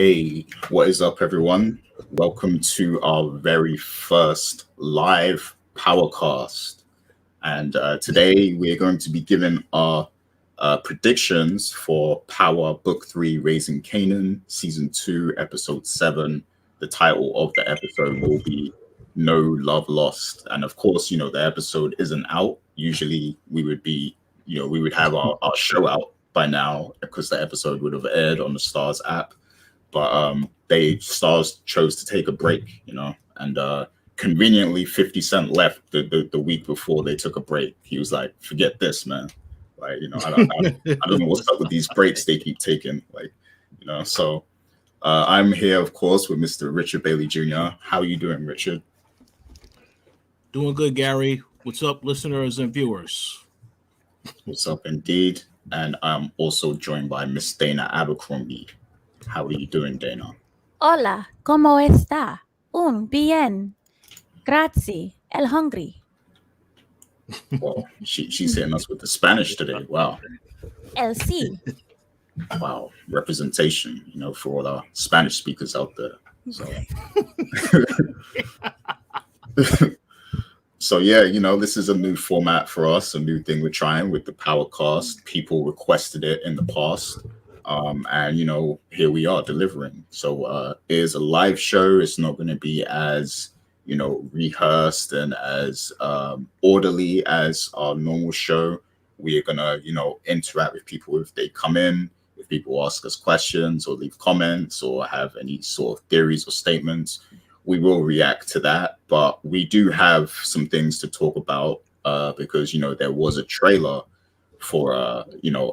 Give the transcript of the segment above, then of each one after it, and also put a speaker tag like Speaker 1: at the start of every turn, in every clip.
Speaker 1: Hey, what is up, everyone? Welcome to our very first live Powercast. And today we're going to be giving our predictions for Power Book 3 Raising Kanan, Season 2, Episode 7. The title of the episode will be No Love Lost. And of course, the episode isn't out. Usually we would be, we would have our show out by now because the episode would have aired on the Stars app. But Stars chose to take a break, and conveniently 50 Cent left the week before they took a break. He was like, forget this, man. Like, I don't know what's up with these breaks they keep taking. Like, so I'm here, of course, with Mr. Richard Bailey Jr. How are you doing, Richard?
Speaker 2: Doing good, Gary. What's up, listeners and viewers?
Speaker 1: What's up, indeed. And I'm also joined by Miss Dana Abercrombie. How are you doing, Dana?
Speaker 3: Hola, ¿cómo está? Bien. Grazie. El hungry.
Speaker 1: Well, she's hitting us with the Spanish today. Wow.
Speaker 3: El sí.
Speaker 1: Wow. Representation, for all our Spanish speakers out there. So yeah, this is a new format for us, a new thing we're trying with the Powercast. People requested it in the past. And here we are delivering. So it is a live show. It's not going to be as rehearsed and as orderly as our normal show. We're gonna interact with people if they come in, if people ask us questions or leave comments or have any sort of theories or statements. We will react to that, but we do have some things to talk about because there was a trailer for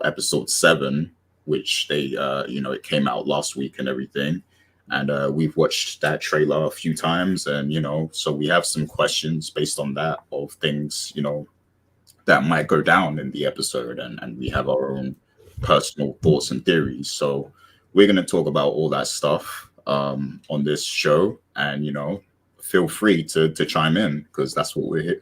Speaker 1: episode 7, which they it came out last week and everything, and we've watched that trailer a few times, and so we have some questions based on that of things that might go down in the episode, and we have our own personal thoughts and theories. So we're going to talk about all that stuff on this show, and feel free to chime in, because that's what we're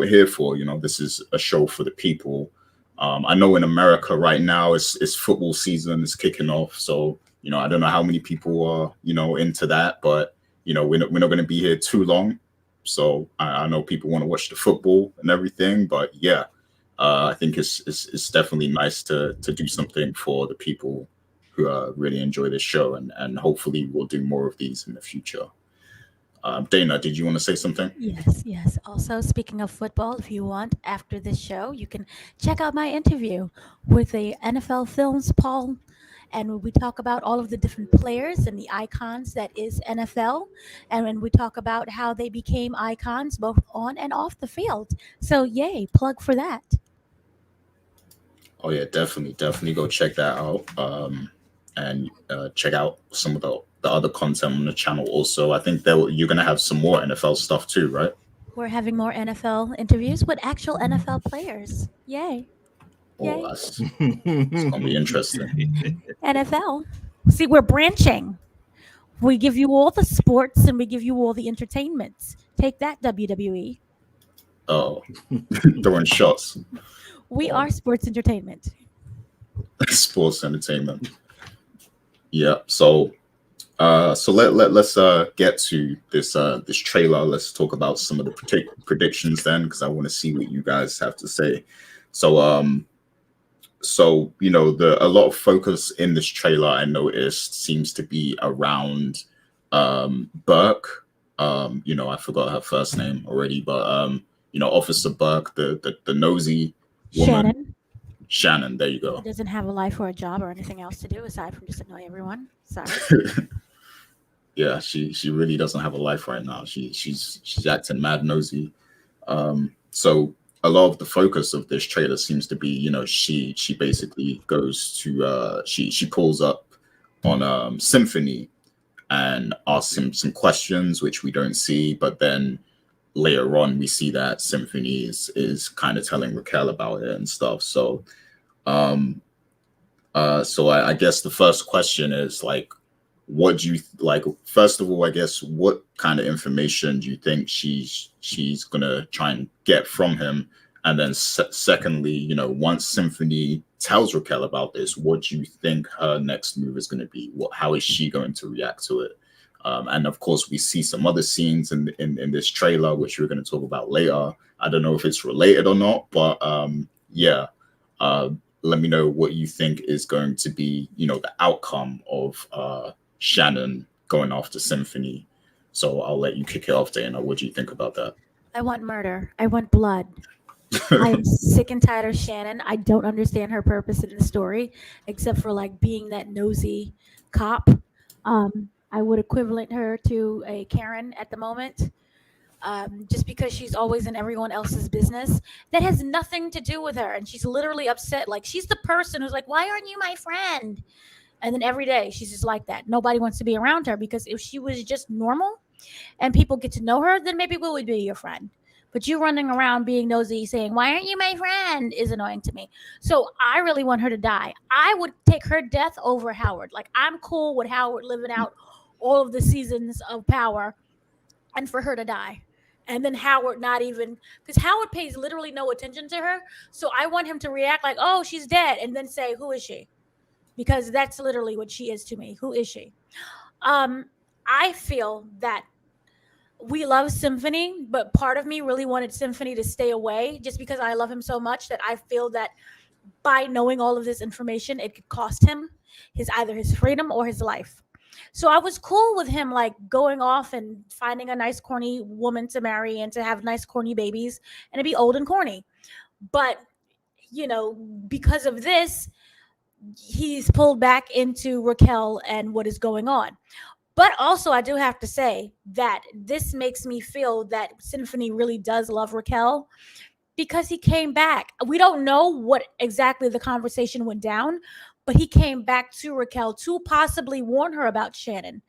Speaker 1: here for. This is a show for the people. I know in America right now it's football season is kicking off, so I don't know how many people are into that, but we're not going to be here too long. So I know people want to watch the football and everything, but yeah, I think it's definitely nice to do something for the people who really enjoy this show, and hopefully we'll do more of these in the future. Dana, did you want to say something?
Speaker 3: Yes. Also, speaking of football, if you want, after this show, you can check out my interview with the NFL Films Paul, and we talk about all of the different players and the icons that is NFL, and when we talk about how they became icons both on and off the field. So, yay, plug for that.
Speaker 1: Oh yeah, definitely go check that out, and check out some of the other content on the channel also. I think you're going to have some more NFL stuff too, right?
Speaker 3: We're having more NFL interviews with actual NFL players. Yay.
Speaker 1: Oh, it's going to be interesting.
Speaker 3: NFL. See, we're branching. We give you all the sports and we give you all the entertainments. Take that, WWE.
Speaker 1: Oh, throwing shots.
Speaker 3: We are sports entertainment.
Speaker 1: Sports entertainment. Yeah. So let's get to this trailer. Let's talk about some of the predictions then, because I want to see what you guys have to say. So a lot of focus in this trailer I noticed seems to be around Burke. I forgot her first name already, but Officer Burke, the nosy woman. Shannon, there you go.
Speaker 3: She doesn't have a life or a job or anything else to do aside from just annoy everyone. Sorry.
Speaker 1: Yeah, she really doesn't have a life right now. She's acting mad nosy. So a lot of the focus of this trailer seems to be, she basically goes to she pulls up on Symphony and asks him some questions which we don't see, but then later on we see that Symphony is kind of telling Raquel about it and stuff. So I guess the first question is like, what do you like? First of all, I guess, what kind of information do you think she's gonna try and get from him? And then secondly, once Symphony tells Raquel about this, what do you think her next move is going to be? How is she going to react to it? And of course, we see some other scenes in this trailer, which we're going to talk about later. I don't know if it's related or not, but yeah. Let me know what you think is going to be, the outcome of Shannon going after Symphony. So I'll let you kick it off, Dana. What do you think about that?
Speaker 3: I want murder. I want blood. I am sick and tired of Shannon. I don't understand her purpose in the story, except for like being that nosy cop. I would equivalent her to a Karen at the moment. Just because she's always in everyone else's business that has nothing to do with her, and she's literally upset. Like, she's the person who's like, why aren't you my friend? And then every day she's just like that. Nobody wants to be around her, because if she was just normal and people get to know her, then maybe we would be your friend. But you running around being nosy saying, why aren't you my friend, is annoying to me. So I really want her to die. I would take her death over Howard. Like, I'm cool with Howard living out all of the seasons of Power and for her to die. And then Howard not even, because Howard pays literally no attention to her. So I want him to react like, oh, she's dead. And then say, who is she? Because that's literally what she is to me. Who is she? I feel that we love Symphony, but part of me really wanted Symphony to stay away, just because I love him so much that I feel that by knowing all of this information, it could cost him either his freedom or his life. So I was cool with him like going off and finding a nice corny woman to marry and to have nice corny babies and to be old and corny. But, because of this, he's pulled back into Raquel and what is going on. But also, I do have to say that this makes me feel that Symphony really does love Raquel, because he came back. We don't know what exactly the conversation went down, but he came back to Raquel to possibly warn her about Shannon,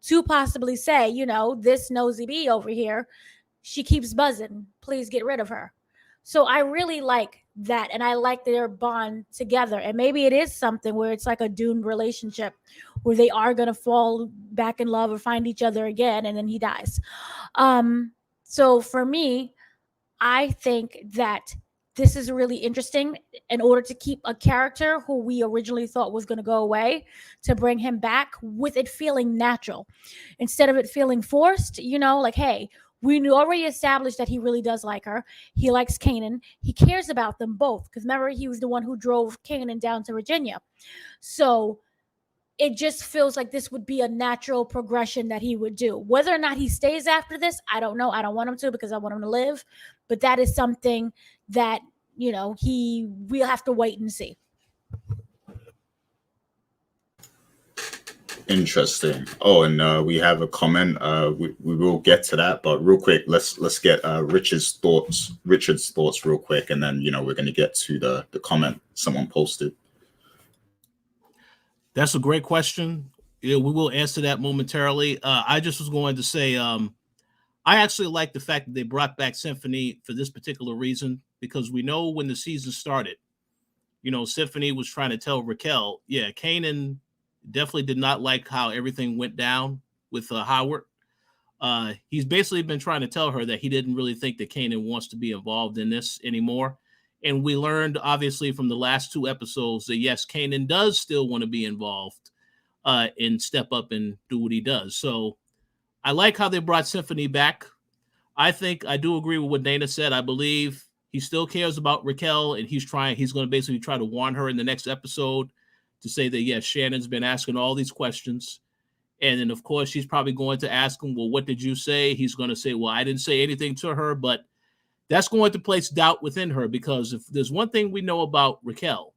Speaker 3: to possibly say, this nosy bee over here, she keeps buzzing. Please get rid of her. So I really like that, and I like their bond together. And maybe it is something where it's like a doomed relationship where they are going to fall back in love or find each other again, and then he dies. So for me, I think that this is really interesting in order to keep a character who we originally thought was going to go away, to bring him back with it feeling natural instead of it feeling forced, like, hey, we already established that he really does like her. He likes Kanan. He cares about them both, because remember, he was the one who drove Kanan down to Virginia. So it just feels like this would be a natural progression that he would do. Whether or not he stays after this, I don't know. I don't want him to, because I want him to live. But that is something that, we'll have to wait and see.
Speaker 1: Interesting. Oh, and we have a comment. We will get to that, but real quick, let's get Richard's thoughts real quick, and then we're going to get to the comment someone posted.
Speaker 2: That's a great question. We will answer that momentarily. I just was going to say, I actually like the fact that they brought back Symphony for this particular reason, because we know when the season started, Symphony was trying to tell Raquel, yeah, Kanan definitely did not like how everything went down with Howard. He's basically been trying to tell her that he didn't really think that Kanan wants to be involved in this anymore. And we learned, obviously, from the last 2 episodes that, yes, Kanan does still want to be involved and step up and do what he does. So I like how they brought Symphony back. I think I do agree with what Dana said. I believe he still cares about Raquel, and he's going to basically try to warn her in the next episode to say that, yes, Shannon's been asking all these questions. And then, of course, she's probably going to ask him, well, what did you say? He's going to say, well, I didn't say anything to her, but that's going to place doubt within her, because if there's one thing we know about Raquel,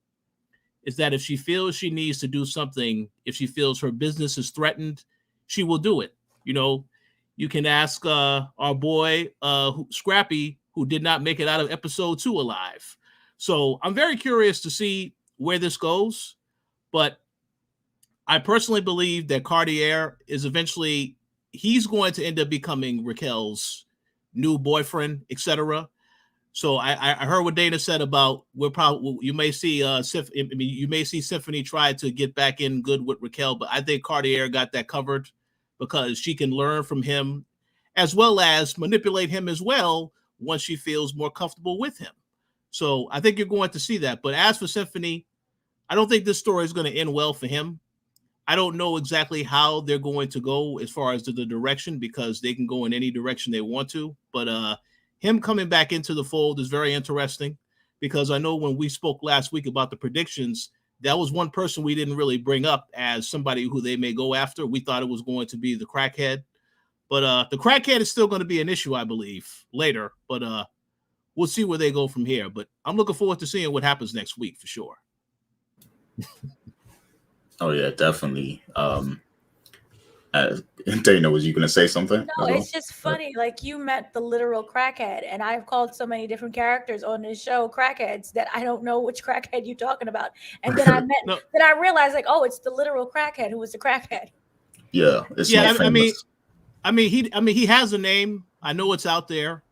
Speaker 2: is that if she feels she needs to do something, if she feels her business is threatened, she will do it. You can ask our boy Scrappy, who did not make it out of episode 2 alive. So I'm very curious to see where this goes, but I personally believe that Cartier is he's going to end up becoming Raquel's new boyfriend, etc. So I heard what Dana said about you may see Symphony try to get back in good with Raquel, but I think Cartier got that covered, because she can learn from him as well as manipulate him as well once she feels more comfortable with him. So I think you're going to see that. But as for Symphony, I don't think this story is going to end well for him. I don't know exactly how they're going to go as far as the direction, because they can go in any direction they want to. But him coming back into the fold is very interesting, because I know when we spoke last week about the predictions, that was one person we didn't really bring up as somebody who they may go after. We thought it was going to be the crackhead. But the crackhead is still going to be an issue, I believe, later. But we'll see where they go from here. But I'm looking forward to seeing what happens next week for sure.
Speaker 1: Oh yeah, definitely. Dana, was you going to say something?
Speaker 3: No, it's just funny. Like, you met the literal crackhead, and I've called so many different characters on this show crackheads that I don't know which crackhead you're talking about. And then I met, then I realized, like, oh, it's the literal crackhead who was the crackhead.
Speaker 1: Yeah, it's not famous.
Speaker 2: he has a name. I know it's out there.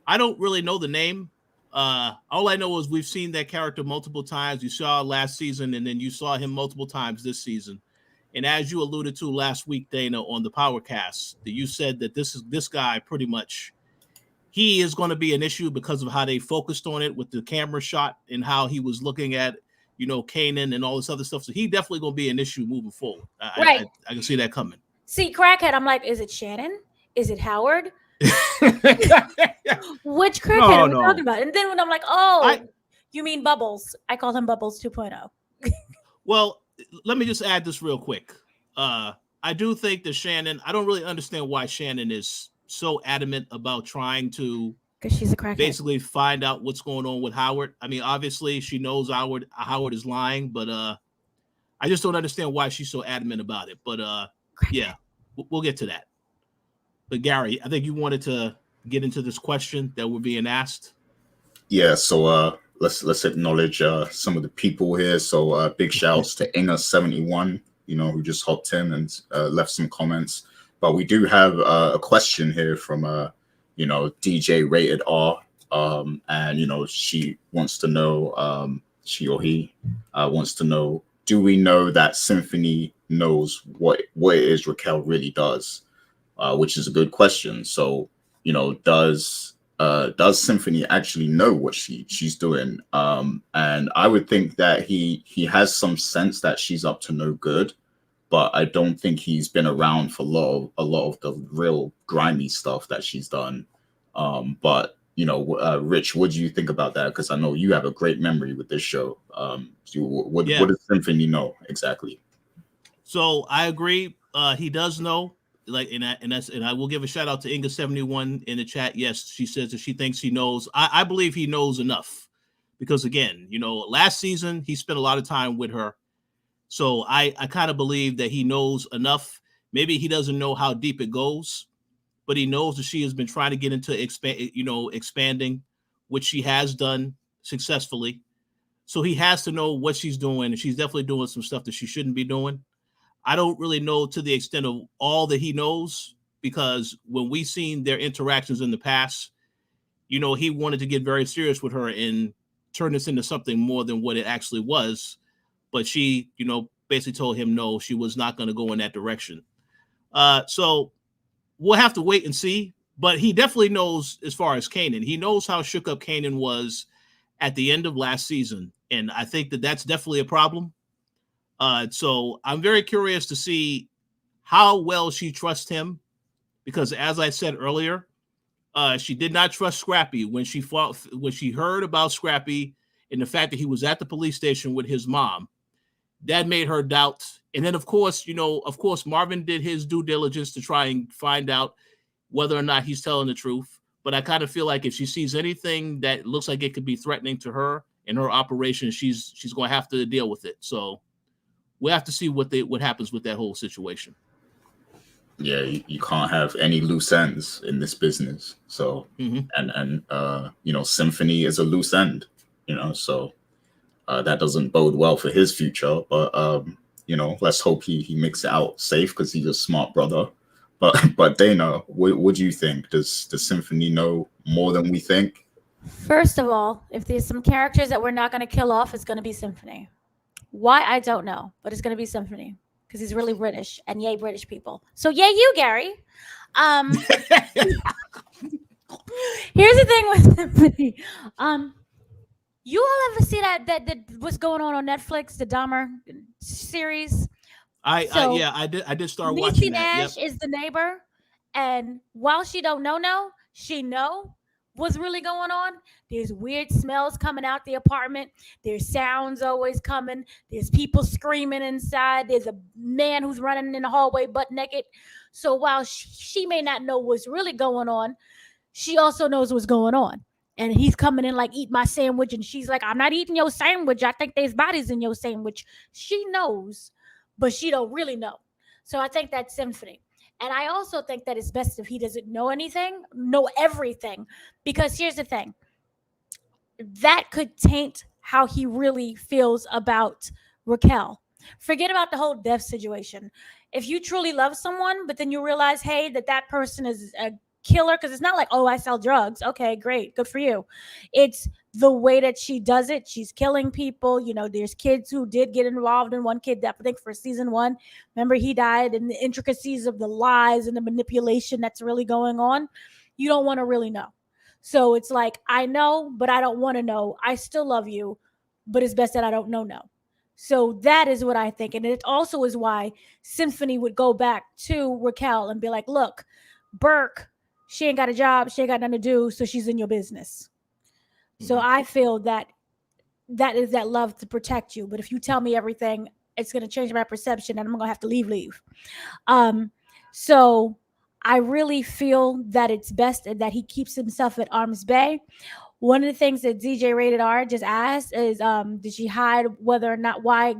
Speaker 2: I don't really know the name. All I know is we've seen that character multiple times. You saw last season, and then you saw him multiple times this season. And as you alluded to last week, Dana, on the Powercast, that you said that this guy pretty much, he is going to be an issue because of how they focused on it with the camera shot and how he was looking at, Kanan and all this other stuff. So he definitely going to be an issue moving forward. I can see that coming.
Speaker 3: See, crackhead, I'm like, is it Shannon? Is it Howard? Which crackhead are we talking about? And then when I'm like, you mean Bubbles? I call him Bubbles 2.0.
Speaker 2: Well, let me just add this real quick. I do think that Shannon, I don't really understand why Shannon is so adamant about trying to,
Speaker 3: because she's a crackhead,
Speaker 2: basically find out what's going on with Howard. I mean, obviously she knows Howard is lying, but I just don't understand why she's so adamant about it. But yeah, we'll get to that. But Gary, I think you wanted to get into this question that we're being asked.
Speaker 1: Yeah, so let's acknowledge some of the people here. So big shouts to Inga71, who just hopped in and left some comments. But we do have a question here from DJ Rated R, and she wants to know, she or he wants to know, do we know that Symphony knows what it is Raquel really does? Which is a good question. So does Symphony actually know what she's doing? And I would think that he has some sense that she's up to no good, but I don't think he's been around for a lot of the real grimy stuff that she's done. But Rich, what do you think about that? Because I know you have a great memory with this show. What does Symphony know exactly?
Speaker 2: So I agree. He does know. And I will give a shout out to Inga71 in the chat. Yes, she says that she thinks he knows. I believe he knows enough, because again, last season he spent a lot of time with her. So I kind of believe that he knows enough. Maybe he doesn't know how deep it goes, but he knows that she has been trying to get into expanding, which she has done successfully. So he has to know what she's doing, and she's definitely doing some stuff that she shouldn't be doing. I don't really know to the extent of all that he knows, because when we seen their interactions in the past, he wanted to get very serious with her and turn this into something more than what it actually was. But she, basically told him no, she was not going to go in that direction. So we'll have to wait and see. But he definitely knows as far as Kanan. He knows how shook up Kanan was at the end of last season. And I think that that's definitely a problem. So I'm very curious to see how well she trusts him, because as I said earlier, she did not trust Scrappy when she heard about Scrappy and the fact that he was at the police station with his mom. That made her doubt. And then of course, Marvin did his due diligence to try and find out whether or not he's telling the truth. But I kind of feel like if she sees anything that looks like it could be threatening to her and her operation, she's going to have to deal with it. So we'll have to see what happens with that whole situation.
Speaker 1: Yeah, you can't have any loose ends in this business. So, and Symphony is a loose end, so that doesn't bode well for his future. But, let's hope he makes it out safe, because he's a smart brother. But Dana, what do you think? Does Symphony know more than we think?
Speaker 3: First of all, if there's some characters that we're not going to kill off, it's going to be Symphony. Why, I don't know, but it's going to be Symphony, because he's really British, and yay, British people. So yay, you, Gary. Here's the thing with Symphony. You all ever see that what's going on Netflix, the Dahmer series? So
Speaker 2: I did start
Speaker 3: Niecy
Speaker 2: watching that. Yep.
Speaker 3: Nash is the neighbor, and while she don't know, she know what's really going on. There's weird smells coming out the apartment. There's sounds always coming. There's people screaming inside. There's a man who's running in the hallway butt naked. So while she may not know what's really going on, she also knows what's going on. And he's coming in like, eat my sandwich. And she's like, I'm not eating your sandwich. I think there's bodies in your sandwich. She knows, but she don't really know. So I think that's Symphony. And I also think that it's best if he doesn't know everything. Because here's the thing, that could taint how he really feels about Raquel. Forget about the whole death situation. If you truly love someone, but then you realize, hey, that person is a killer, because it's not like, oh, I sell drugs. Okay, great, good for you. It's the way that she does it. She's killing people. There's kids who did get involved in one kid that I think for season 1. Remember, he died, and the intricacies of the lies and the manipulation that's really going on. You don't want to really know. So it's like, I know, but I don't want to know. I still love you, but it's best that I don't know. So that is what I think. And it also is why Symphony would go back to Raquel and be like, look, Burke, she ain't got a job. She ain't got nothing to do. So she's in your business. So I feel that is that love to protect you. But if you tell me everything, it's going to change my perception and I'm going to have to leave. So I really feel that it's best that he keeps himself at arm's bay. One of the things that DJ Rated R just asked is, did she hide whether or not why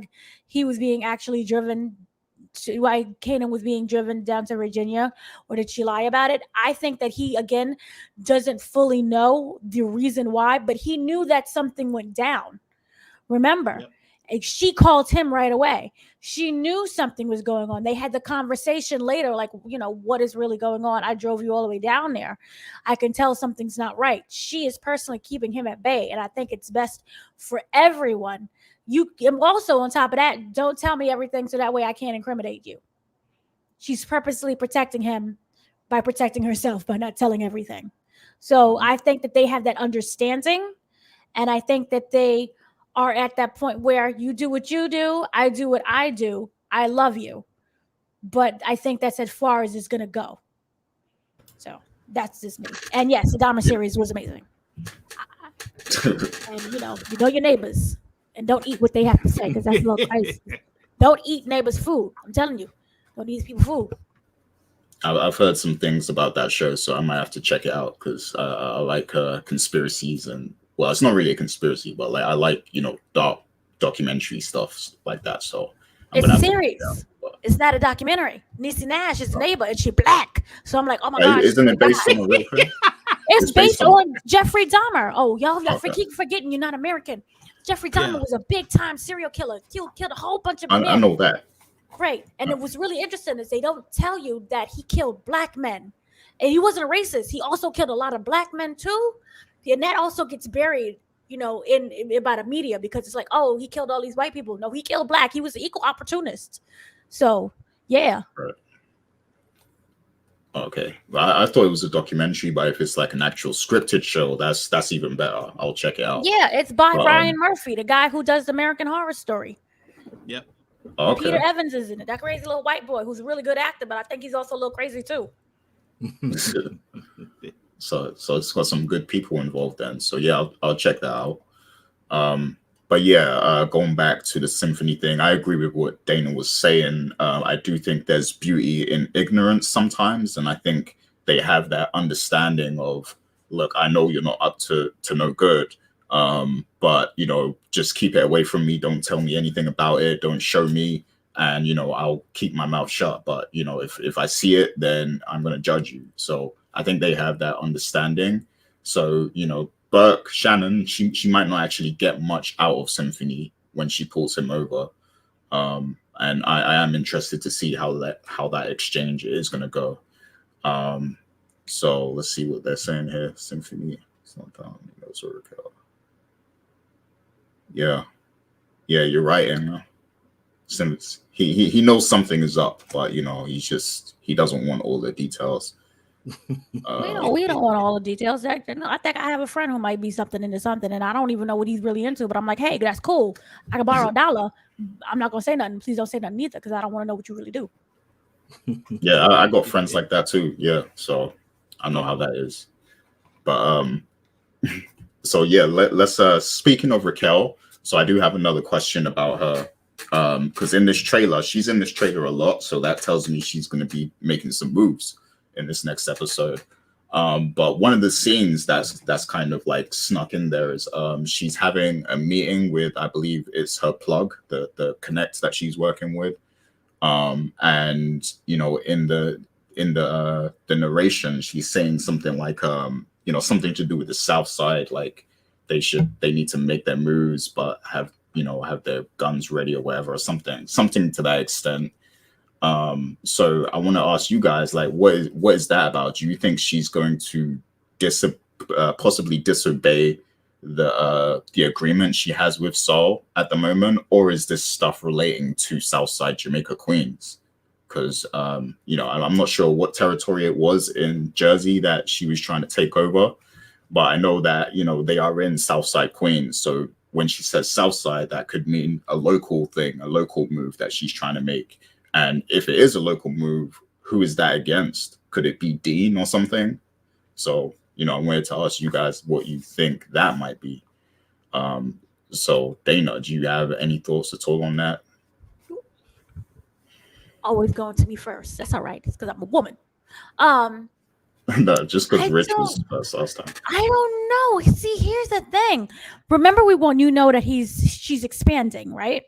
Speaker 3: he was being actually driven why Kanan was being driven down to Virginia, or did she lie about it? I think that he, again, doesn't fully know the reason why, but he knew that something went down. Remember, she called him right away. She knew something was going on. They had the conversation later, like, what is really going on? I drove you all the way down there. I can tell something's not right. She is personally keeping him at bay, and I think it's best for everyone. You also, on top of that, don't tell me everything so that way I can't incriminate you. She's purposely protecting him by protecting herself by not telling everything. So I think that they have that understanding, and I think that they are at that point where you do what you do, I do what I do. I love you. But I think that's as far as it's going to go. So that's just me. And yes, the Dahmer series was amazing. And, you know your neighbors. And don't eat what they have to say, because that's a little crazy. Don't eat neighbors' food. I'm telling you. Don't eat people food.
Speaker 1: I've heard some things about that show, so I might have to check it out, because I like conspiracies, and well, it's not really a conspiracy, but like I like dark documentary stuff like that. So
Speaker 3: it's a series. It's not a documentary. Niecy Nash is the neighbor, and she's black. So I'm like, oh my gosh.
Speaker 1: Isn't it based on a real thing?
Speaker 3: It's based on Jeffrey Dahmer. Oh, y'all keep forgetting you're not American. Jeffrey Dahmer was a big time serial killer. Killed a whole bunch of men.
Speaker 1: I know that.
Speaker 3: Right. And it was really interesting is they don't tell you that he killed black men. And he wasn't a racist. He also killed a lot of black men too. And that also gets buried, in by the media, because it's like, oh, he killed all these white people. No, he killed black. He was an equal opportunist. So, yeah.
Speaker 1: Right. Okay. Well, I thought it was a documentary, but if it's like an actual scripted show, that's even better. I'll check it out.
Speaker 3: Yeah, it's by Ryan Murphy, the guy who does American Horror Story.
Speaker 2: Yep.
Speaker 1: Okay.
Speaker 3: Peter Evans is in it. That crazy little white boy who's a really good actor, but I think he's also a little crazy too.
Speaker 1: So it's got some good people involved then. So yeah, I'll check that out. But yeah, going back to the Symphony thing, I agree with what Dana was saying. I do think there's beauty in ignorance sometimes, and I think they have that understanding of, look, I know you're not up to no good, but just keep it away from me. Don't tell me anything about it. Don't show me, and I'll keep my mouth shut. But if I see it, then I'm gonna judge you. So I think they have that understanding. So Burke, Shannon, she might not actually get much out of Symphony when she pulls him over, and I am interested to see how that exchange is going to go. So let's see what they're saying here. Symphony, yeah, you're right, and he knows something is up, but he doesn't want all the details.
Speaker 3: We don't want all the details. I think I have a friend who might be something into something, and I don't even know what he's really into. But I'm like, hey, that's cool. I can borrow $1. I'm not gonna say nothing. Please don't say nothing either, because I don't want to know what you really do.
Speaker 1: Yeah, I got friends like that too. Yeah, so I know how that is. But so yeah, let's speaking of Raquel, so I do have another question about her. Because in this trailer, she's in this trailer a lot, so that tells me she's going to be making some moves in this next episode. But one of the scenes that's kind of like snuck in there is she's having a meeting with, I believe it's her plug, the connect that she's working with. And you know, in the narration, she's saying something like you know, something to do with the South Side, like they need to make their moves, but have, you know, have their guns ready or whatever, or something to that extent. So I want to ask you guys, like, what is that about? Do you think she's going to possibly disobey the agreement she has with Saul at the moment, or is this stuff relating to Southside Jamaica Queens? Because you know, I'm not sure what territory it was in Jersey that she was trying to take over, but I know that, you know, they are in Southside Queens. So when she says Southside, that could mean a local thing, a local move that she's trying to make. And if it is a local move, who is that against? Could it be Dean or something? So, you know, I wanted to ask you guys what you think that might be. So Dana, do you have any thoughts at all on that?
Speaker 3: Always going to me first. That's all right. It's because I'm a woman. Um,
Speaker 1: No, just because
Speaker 3: I
Speaker 1: Rich
Speaker 3: don't.
Speaker 1: was first last time.
Speaker 3: I don't know. See, here's the thing. Remember, you know that she's expanding, right?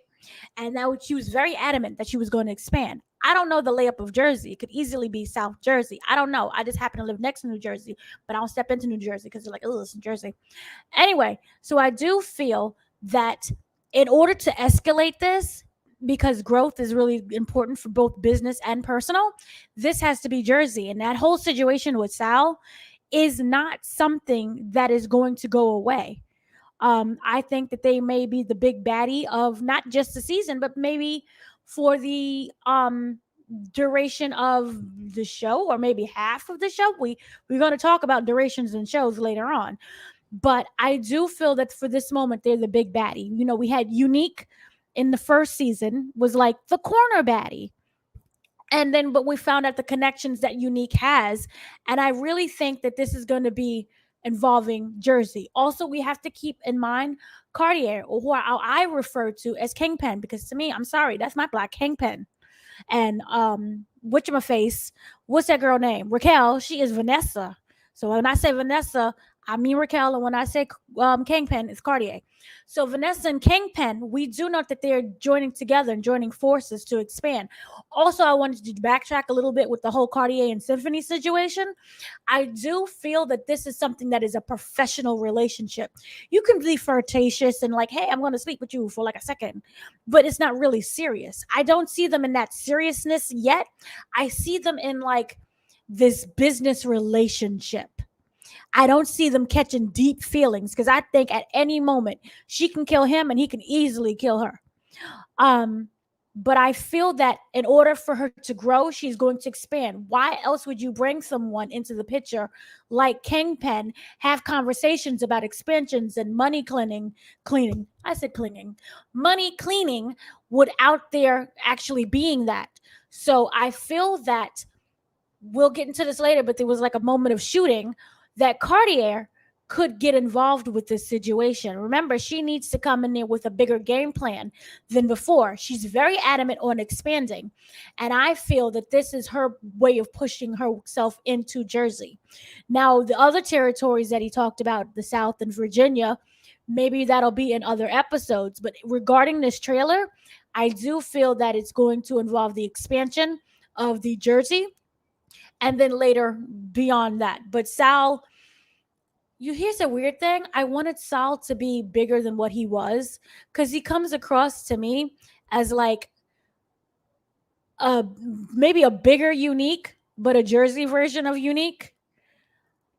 Speaker 3: And that she was very adamant that she was going to expand. I don't know the layup of Jersey. It could easily be South Jersey. I don't know. I just happen to live next to New Jersey, but I don't step into New Jersey because they're like, oh, it's New Jersey. Anyway, so I do feel that in order to escalate this, because growth is really important for both business and personal, this has to be Jersey. And that whole situation with Sal is not something that is going to go away. I think that they may be the big baddie of not just the season, but maybe for the duration of the show, or maybe half of the show. We're going to talk about durations and shows later on, but I do feel that for this moment they're the big baddie. You know, we had Unique in the first season was like the corner baddie. And then, but we found out the connections that Unique has. And I really think that this is going to be involving Jersey. Also, we have to keep in mind Cartier, or who I refer to as Kingpin, because to me, I'm sorry, that's my black Kingpin. And what's that girl name? Raquel, she is Vanessa. So when I say Vanessa, I mean Raquel, and when I say Kingpin, it's Cartier. So Vanessa and Kingpin, we do know that they're joining together and joining forces to expand. Also, I wanted to backtrack a little bit with the whole Cartier and Symphony situation. I do feel that this is something that is a professional relationship. You can be flirtatious and like, hey, I'm going to sleep with you for like a second, but it's not really serious. I don't see them in that seriousness yet. I see them in like this business relationship. I don't see them catching deep feelings, because I think at any moment she can kill him and he can easily kill her. But I feel that in order for her to grow, she's going to expand. Why else would you bring someone into the picture like Kingpin, have conversations about expansions and money cleaning? I said cleaning. Money cleaning without there actually being that. So I feel that we'll get into this later, but there was like a moment of shooting that Cartier could get involved with this situation. Remember, she needs to come in there with a bigger game plan than before. She's very adamant on expanding. And I feel that this is her way of pushing herself into Jersey. Now, the other territories that he talked about, the South and Virginia, maybe that'll be in other episodes. But regarding this trailer, I do feel that it's going to involve the expansion of the Jersey, and then later beyond that. But Sal, here's a weird thing. I wanted Sal to be bigger than what he was, because he comes across to me as like maybe a bigger Unique, but a Jersey version of Unique.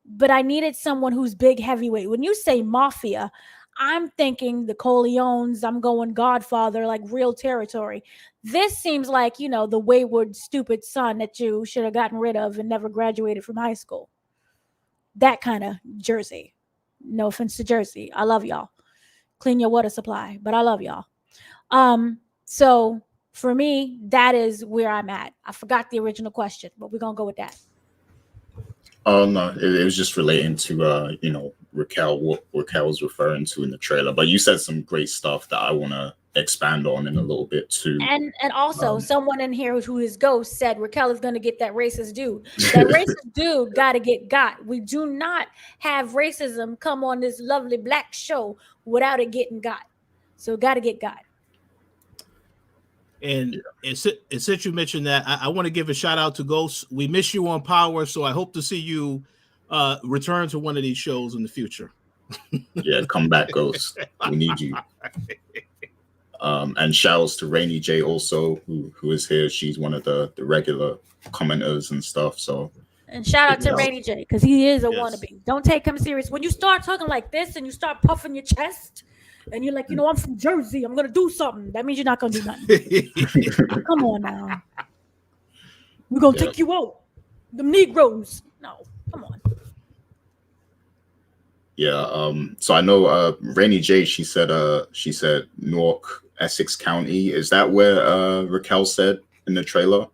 Speaker 3: But I needed someone who's big heavyweight. When you say mafia, I'm thinking the Corleones, I'm going Godfather, like real territory. This seems like, the wayward, stupid son that you should have gotten rid of and never graduated from high school. That kind of Jersey. No offense to Jersey. I love y'all. Clean your water supply, but I love y'all. So for me, that is where I'm at. I forgot the original question, but we're gonna go with that.
Speaker 1: Oh no, it was just relating to Raquel, what Raquel was referring to in the trailer. But you said some great stuff that I want to expand on in a little bit too.
Speaker 3: And also, someone in here who is Ghost said Raquel is going to get that racist dude. That racist dude got to get got. We do not have racism come on this lovely black show without it getting got. So got to get got.
Speaker 2: And since you mentioned that, I want to give a shout out to Ghost. We miss you on Power, so I hope to see you return to one of these shows in the future.
Speaker 1: Yeah, come back, Ghost. We need you. And shouts to Rainy J also, who is here. She's one of the regular commenters and stuff. So,
Speaker 3: and shout out to Rainy J, because he is a wannabe. Don't take him serious. When you start talking like this and you start puffing your chest and you're like, I'm from Jersey, I'm gonna do something. That means you're not gonna do nothing. Come on now. We're gonna take you out. The Negroes. No, come on.
Speaker 1: Yeah, so I know Rainy J, she said Newark, Essex County. Is that where Raquel said in the trailer?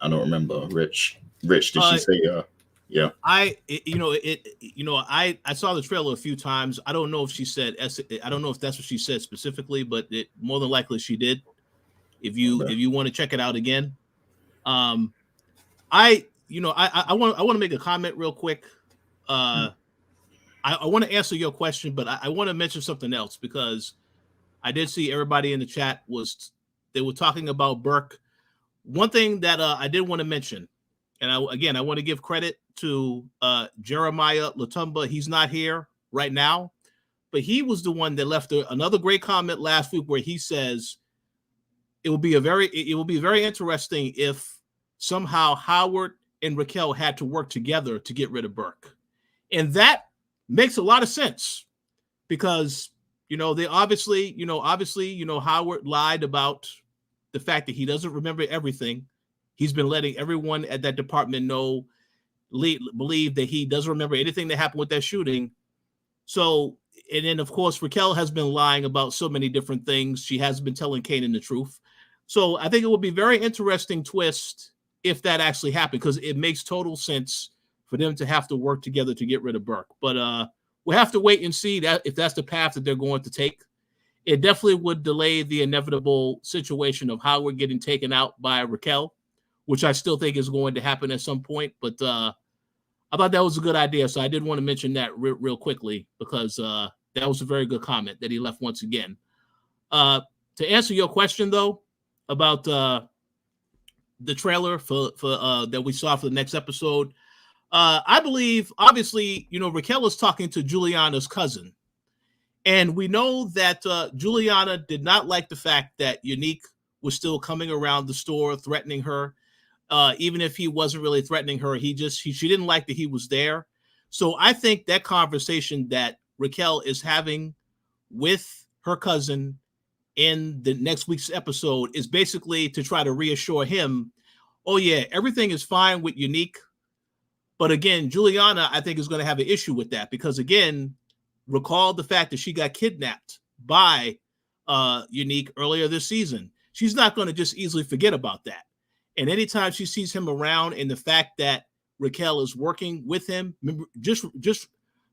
Speaker 1: I don't remember. Rich, did she say yeah? I
Speaker 2: saw the trailer a few times. I don't know if she said I don't know if that's what she said specifically, but more than likely she did. If you want to check it out again. I want to make a comment real quick. I want to answer your question, but I want to mention something else, because I did see everybody in the chat they were talking about Burke. One thing that I did want to mention, and I want to give credit to Jeremiah Latumba. He's not here right now, but he was the one that left another great comment last week where he says it will be very interesting if somehow Howard and Raquel had to work together to get rid of Burke, and that makes a lot of sense, because they obviously Howard lied about the fact that he doesn't remember everything. He's been letting everyone at that department believe that he doesn't remember anything that happened with that shooting. So, and then of course Raquel has been lying about so many different things. She has been telling Kanan the truth. So I think it would be very interesting twist if that actually happened, because it makes total sense for them to have to work together to get rid of Burke. But we'll have to wait and see that if that's the path that they're going to take. It definitely would delay the inevitable situation of Howard getting taken out by Raquel, which I still think is going to happen at some point. But I thought that was a good idea, so I did want to mention that real quickly, because that was a very good comment that he left once again. To answer your question, though, about the trailer for that we saw for the next episode, I believe, obviously, Raquel is talking to Juliana's cousin. And we know that Juliana did not like the fact that Unique was still coming around the store threatening her. Even if he wasn't really threatening her, she didn't like that he was there. So I think that conversation that Raquel is having with her cousin in the next week's episode is basically to try to reassure him, oh yeah, everything is fine with Unique. But again, Juliana, I think, is going to have an issue with that, because again, recall the fact that she got kidnapped by Unique earlier this season. She's not going to just easily forget about that. And anytime she sees him around, and the fact that Raquel is working with him, remember, just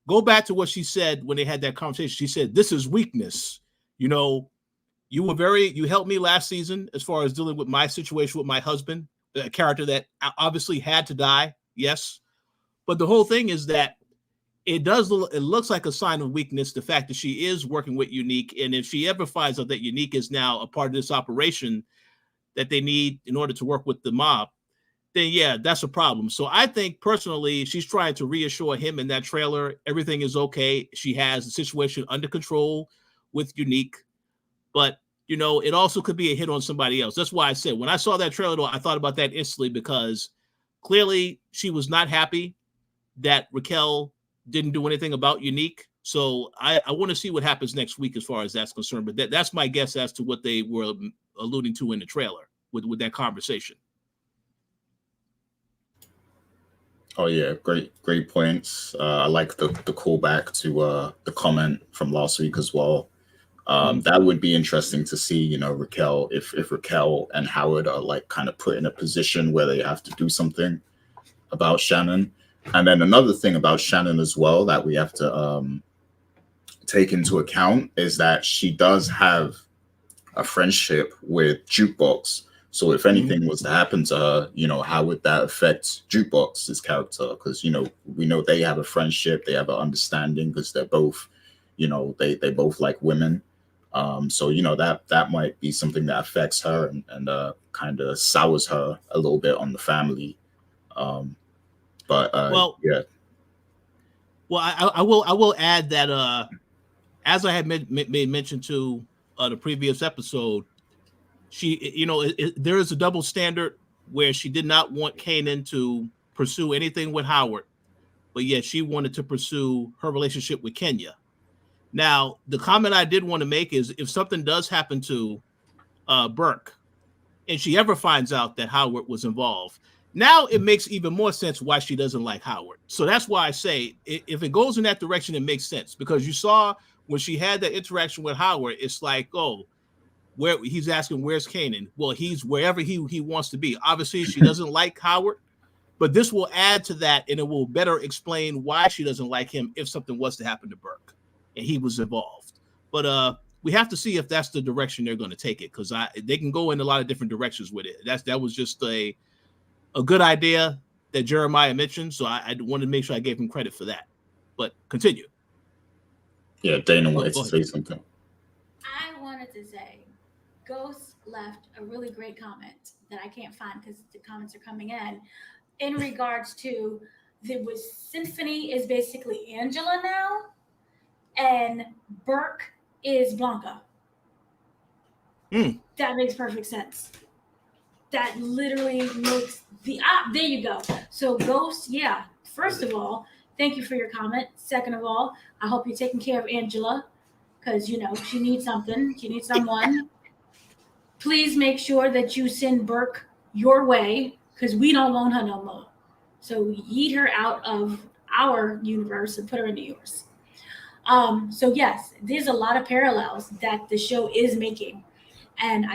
Speaker 2: go back to what she said when they had that conversation. She said, "This is weakness. You helped me last season as far as dealing with my situation with my husband, a character that obviously had to die. Yes. But the whole thing is that it looks like a sign of weakness, the fact that she is working with Unique. And if she ever finds out that Unique is now a part of this operation that they need in order to work with the mob, then yeah, that's a problem." So I think personally, she's trying to reassure him in that trailer, everything is okay. She has the situation under control with Unique. But, it also could be a hit on somebody else. That's why I said, when I saw that trailer, though, I thought about that instantly, because clearly she was not happy that Raquel didn't do anything about Unique. So I want to see what happens next week as far as that's concerned. But that's my guess as to what they were alluding to in the trailer with that conversation.
Speaker 1: Oh yeah, great points. I like the callback to the comment from last week as well. That would be interesting to see, you know, Raquel, if Raquel and Howard are like kind of put in a position where they have to do something about Shannon. And then another thing about Shannon as well that we have to take into account is that she does have a friendship with Jukebox. So if anything was to happen to her, you know, how would that affect Jukebox's character? Because, you know, we know they have a friendship, they have an understanding because they're both, you know, they both like women. So, you know, that might be something that affects her and kind of sours her a little bit on the family.
Speaker 2: Well,
Speaker 1: yeah.
Speaker 2: Well, I will add that as I had made mention to the previous episode, she, you know, there is a double standard where she did not want Kanan to pursue anything with Howard, but yet she wanted to pursue her relationship with Kenya. Now, the comment I did want to make is if something does happen to Burke and she ever finds out that Howard was involved, now it makes even more sense why she doesn't like Howard. So that's why I say if it goes in that direction, it makes sense, because you saw when she had that interaction with Howard, it's like, oh, where he's asking, where's Kanan? Well, he's wherever he wants to be. Obviously, she doesn't like Howard, but this will add to that, and it will better explain why she doesn't like him if something was to happen to Burke and he was involved. But we have to see if that's the direction they're going to take it, because they can go in a lot of different directions with it. That was just a good idea that Jeremiah mentioned, so I wanted to make sure I gave him credit for that. But continue.
Speaker 1: Yeah, Dana wanted to say something.
Speaker 3: I wanted to say, Ghost left a really great comment that I can't find because the comments are coming in regards to Symphony is basically Angela now, and Burke is Blanca. That makes perfect sense. That literally makes there you go. So Ghost, yeah. First of all, thank you for your comment. Second of all, I hope you're taking care of Angela, because, you know, she needs something. She needs someone. Please make sure that you send Burke your way, because we don't want her no more. So yeet her out of our universe and put her into yours. So yes, there's a lot of parallels that the show is making. And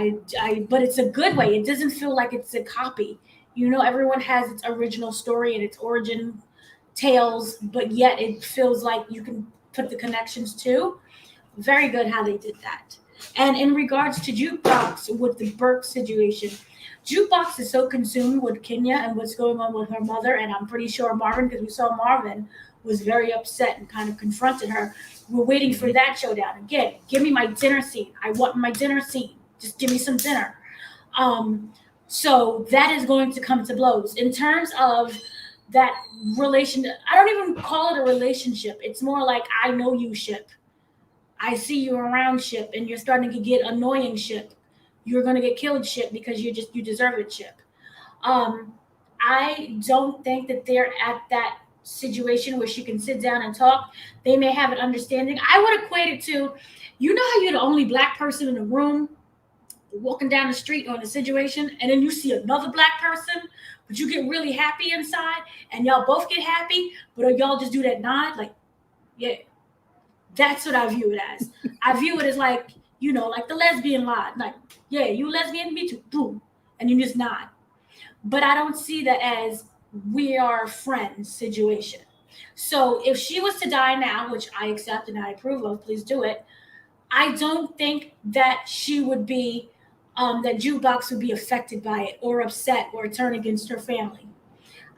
Speaker 3: but it's a good way. It doesn't feel like it's a copy. You know, everyone has its original story and its origin tales, but yet it feels like you can put the connections too. Very good how they did that. And in regards to Jukebox with the Burke situation, Jukebox is so consumed with Kenya and what's going on with her mother, and I'm pretty sure Marvin, because we saw Marvin was very upset and kind of confronted her. We're waiting for that showdown. Again, give me my dinner scene. I want my dinner scene. Just give me some dinner. So that is going to come to blows. In terms of that relation, I don't even call it a relationship. It's more like I know you ship. I see you around ship, and you're starting to get annoying ship. You're going to get killed ship because you deserve it ship. I don't think that they're at that situation where she can sit down and talk. They may have an understanding. I would equate it to, you know how you're the only black person in the room walking down the street or in a situation, and then you see another black person, but you get really happy inside, and y'all both get happy, but y'all just do that nod, like, yeah. That's what I view it as. I view it as like, you know, like the lesbian nod, like, yeah, you lesbian, me too, boom, and you just nod. But I don't see that as we are friends situation. So if she was to die now, which I accept and I approve of, please do it. I don't think that she would be, that Jukebox would be affected by it or upset or turn against her family.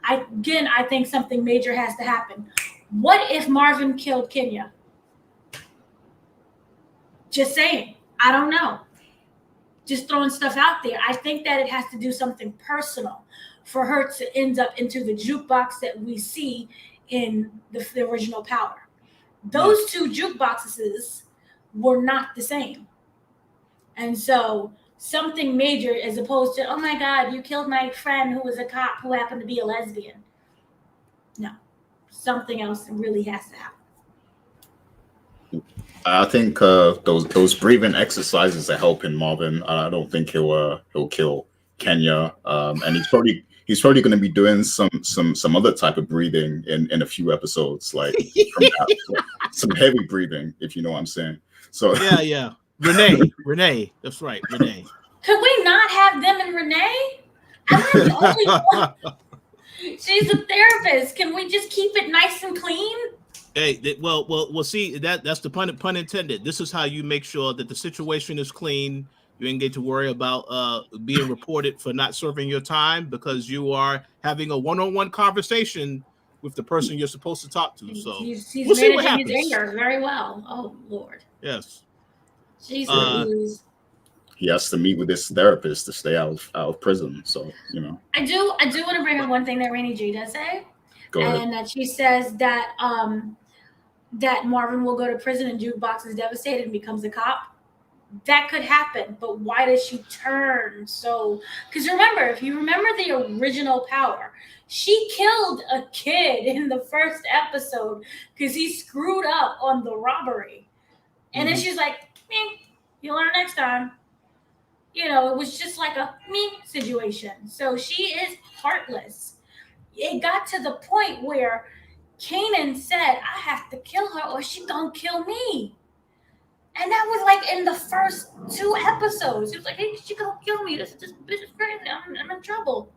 Speaker 3: I think something major has to happen. What if Marvin killed Kenya? Just saying. I don't know. Just throwing stuff out there. I think that it has to do something personal for her to end up into the jukebox that we see in the original Power. Those two jukeboxes were not the same. And so something major, as opposed to, oh my God, you killed my friend who was a cop who happened to be a lesbian. No, something else really has to happen.
Speaker 1: I think those breathing exercises are helping Marvin. I don't think he'll kill Kenya. And he's probably going to be doing some other type of breathing in a few episodes, like from that, some heavy breathing, if you know what I'm saying. So
Speaker 2: Yeah. Renee, that's right, Renee.
Speaker 3: Could we not have them and Renee? I'm the only one. She's a therapist. Can we just keep it nice and clean?
Speaker 2: Hey, well. See, that's the pun intended. This is how you make sure that the situation is clean. You ain't get to worry about being reported for not serving your time because you are having a one-on-one conversation with the person you're supposed to talk to. So
Speaker 3: he's
Speaker 2: we'll see what
Speaker 3: managing
Speaker 2: happens.
Speaker 3: his anger very well. Oh Lord.
Speaker 2: Yes.
Speaker 3: Jesus.
Speaker 1: he has to meet with his therapist to stay out of prison. So
Speaker 3: I do want to bring up one thing that Rainy G does say,
Speaker 1: go ahead.
Speaker 3: and that she says that that Marvin will go to prison and Jukebox is devastated and becomes a cop. That could happen, but why does she turn so? Because remember, if you remember the original Power, she killed a kid in the first episode because he screwed up on the robbery, and then she's like, "You'll learn next time." It was just like a me situation. So she is heartless. It got to the point where Kanan said, "I have to kill her or she gonna kill me." And that was like in the first 2 episodes. He was like, "Hey, she gonna kill me. This bitch is crazy. I'm in trouble."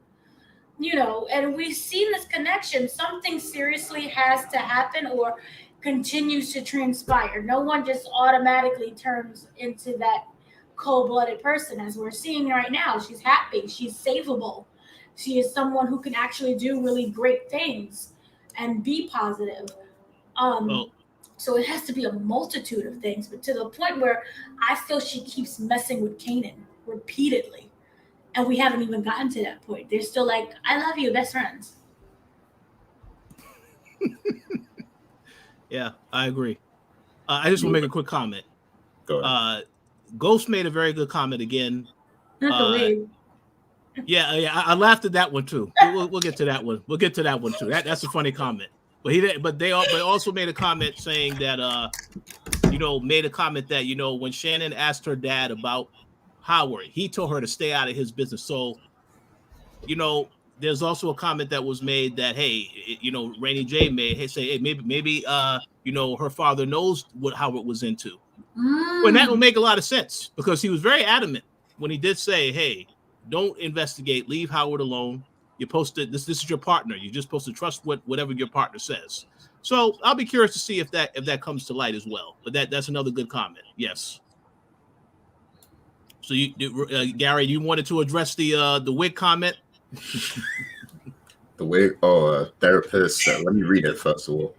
Speaker 3: And we've seen this connection. Something seriously has to happen or continues to transpire. No one just automatically turns into that cold-blooded person, as we're seeing right now. She's happy. She's savable. She is someone who can actually do really great things and be positive. So it has to be a multitude of things, but to the point where I feel she keeps messing with Kanan repeatedly. And we haven't even gotten to that point. They're still like, "I love you, best friends."
Speaker 2: Yeah, I agree. I just want to make a quick comment.
Speaker 1: Go ahead.
Speaker 2: Ghost made a very good comment again.
Speaker 3: Not the wig.
Speaker 2: Yeah, I laughed at that one too. We'll get to that one. We'll get to that one too. That's a funny comment. But they also made a comment saying that made a comment that when Shannon asked her dad about Howard, he told her to stay out of his business. So there's also a comment that was made that Rainy J made. Maybe her father knows what Howard was into. Well, that will make a lot of sense because he was very adamant when he did say, "Hey, don't investigate. Leave Howard alone. You're supposed to. This is your partner. You're just supposed to trust whatever your partner says." So I'll be curious to see if that comes to light as well. But that's another good comment. Yes. So Gary, you wanted to address the wig comment?
Speaker 1: The wig. Therapist. Let me read it first of all.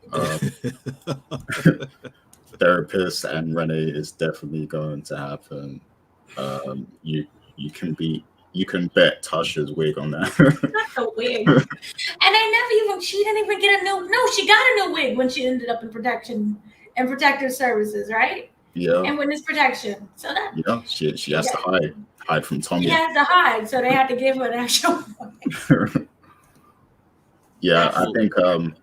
Speaker 1: Therapist and Renee is definitely going to happen. You can bet Tasha's wig on that.
Speaker 3: Not the wig. And she didn't even get she got a new wig when she ended up in protection and protective services, right?
Speaker 1: Yeah.
Speaker 3: And witness protection. So that
Speaker 1: she has to hide from Tommy.
Speaker 3: She has to hide, so they had to give her an actual wig.
Speaker 1: Yeah, absolutely.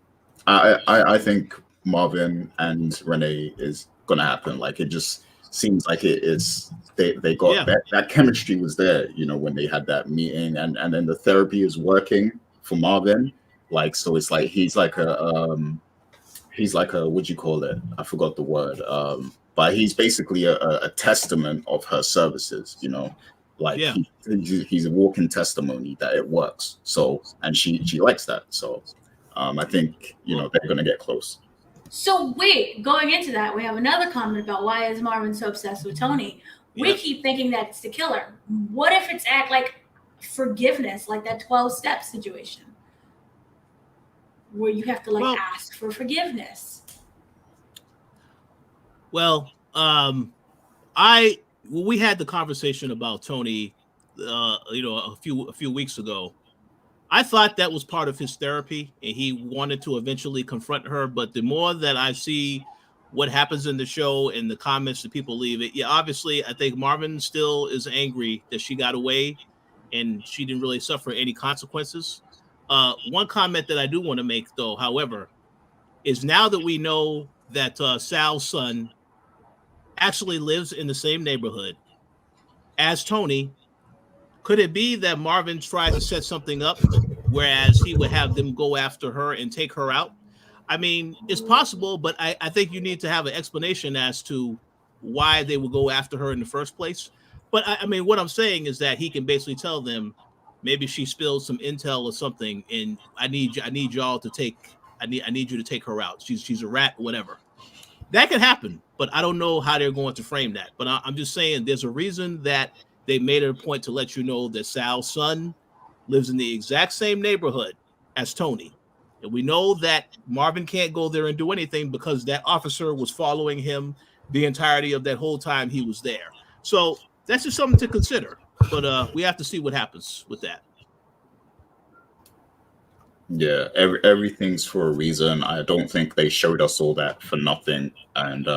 Speaker 1: I think Marvin and Renee is gonna happen. Like it just seems like they got that chemistry was there, when they had that meeting and then the therapy is working for Marvin. Like so it's like he's like a what'd you call it? I forgot the word. But he's basically a testament of her services, like he's a walking testimony that it works. So and she likes that. So I think they're gonna get close.
Speaker 3: So wait, going into that, we have another comment about why is Marvin so obsessed with Tony? We keep thinking that it's the killer. What if it's at like forgiveness, like that 12-step situation, where you have to ask for forgiveness?
Speaker 2: Well, we had the conversation about Tony, a few weeks ago. I thought that was part of his therapy, and he wanted to eventually confront her. But the more that I see what happens in the show and the comments that people leave it, obviously, I think Marvin still is angry that she got away, and she didn't really suffer any consequences. One comment that I do want to make, though, however, is now that we know that Sal's son actually lives in the same neighborhood as Tony, could it be that Marvin tried to set something up, whereas he would have them go after her and take her out? I mean, it's possible, but I think you need to have an explanation as to why they would go after her in the first place. But I mean, what I'm saying is that he can basically tell them maybe she spilled some intel or something, and I need y'all to take I need you to take her out. She's a rat, whatever. That could happen, but I don't know how they're going to frame that. But I'm just saying there's a reason that they made it a point to let you know that Sal's son lives in the exact same neighborhood as Tony. And we know that Marvin can't go there and do anything because that officer was following him the entirety of that whole time he was there. So that's just something to consider. But we have to see what happens with that.
Speaker 1: Yeah, everything's for a reason. I don't think they showed us all that for nothing. And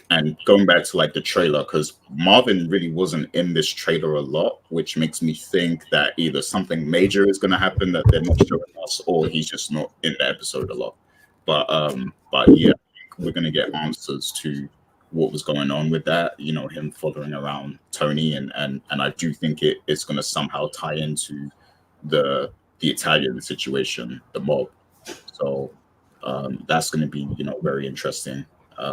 Speaker 1: and going back to like the trailer, because Marvin really wasn't in this trailer a lot, which makes me think that either something major is going to happen that they're not showing us, or he's just not in the episode a lot. But yeah, I think we're going to get answers to what was going on with that. You know, him following around Tony, and I do think it's going to somehow tie into the Italian situation, the mob. So that's going to be, very interesting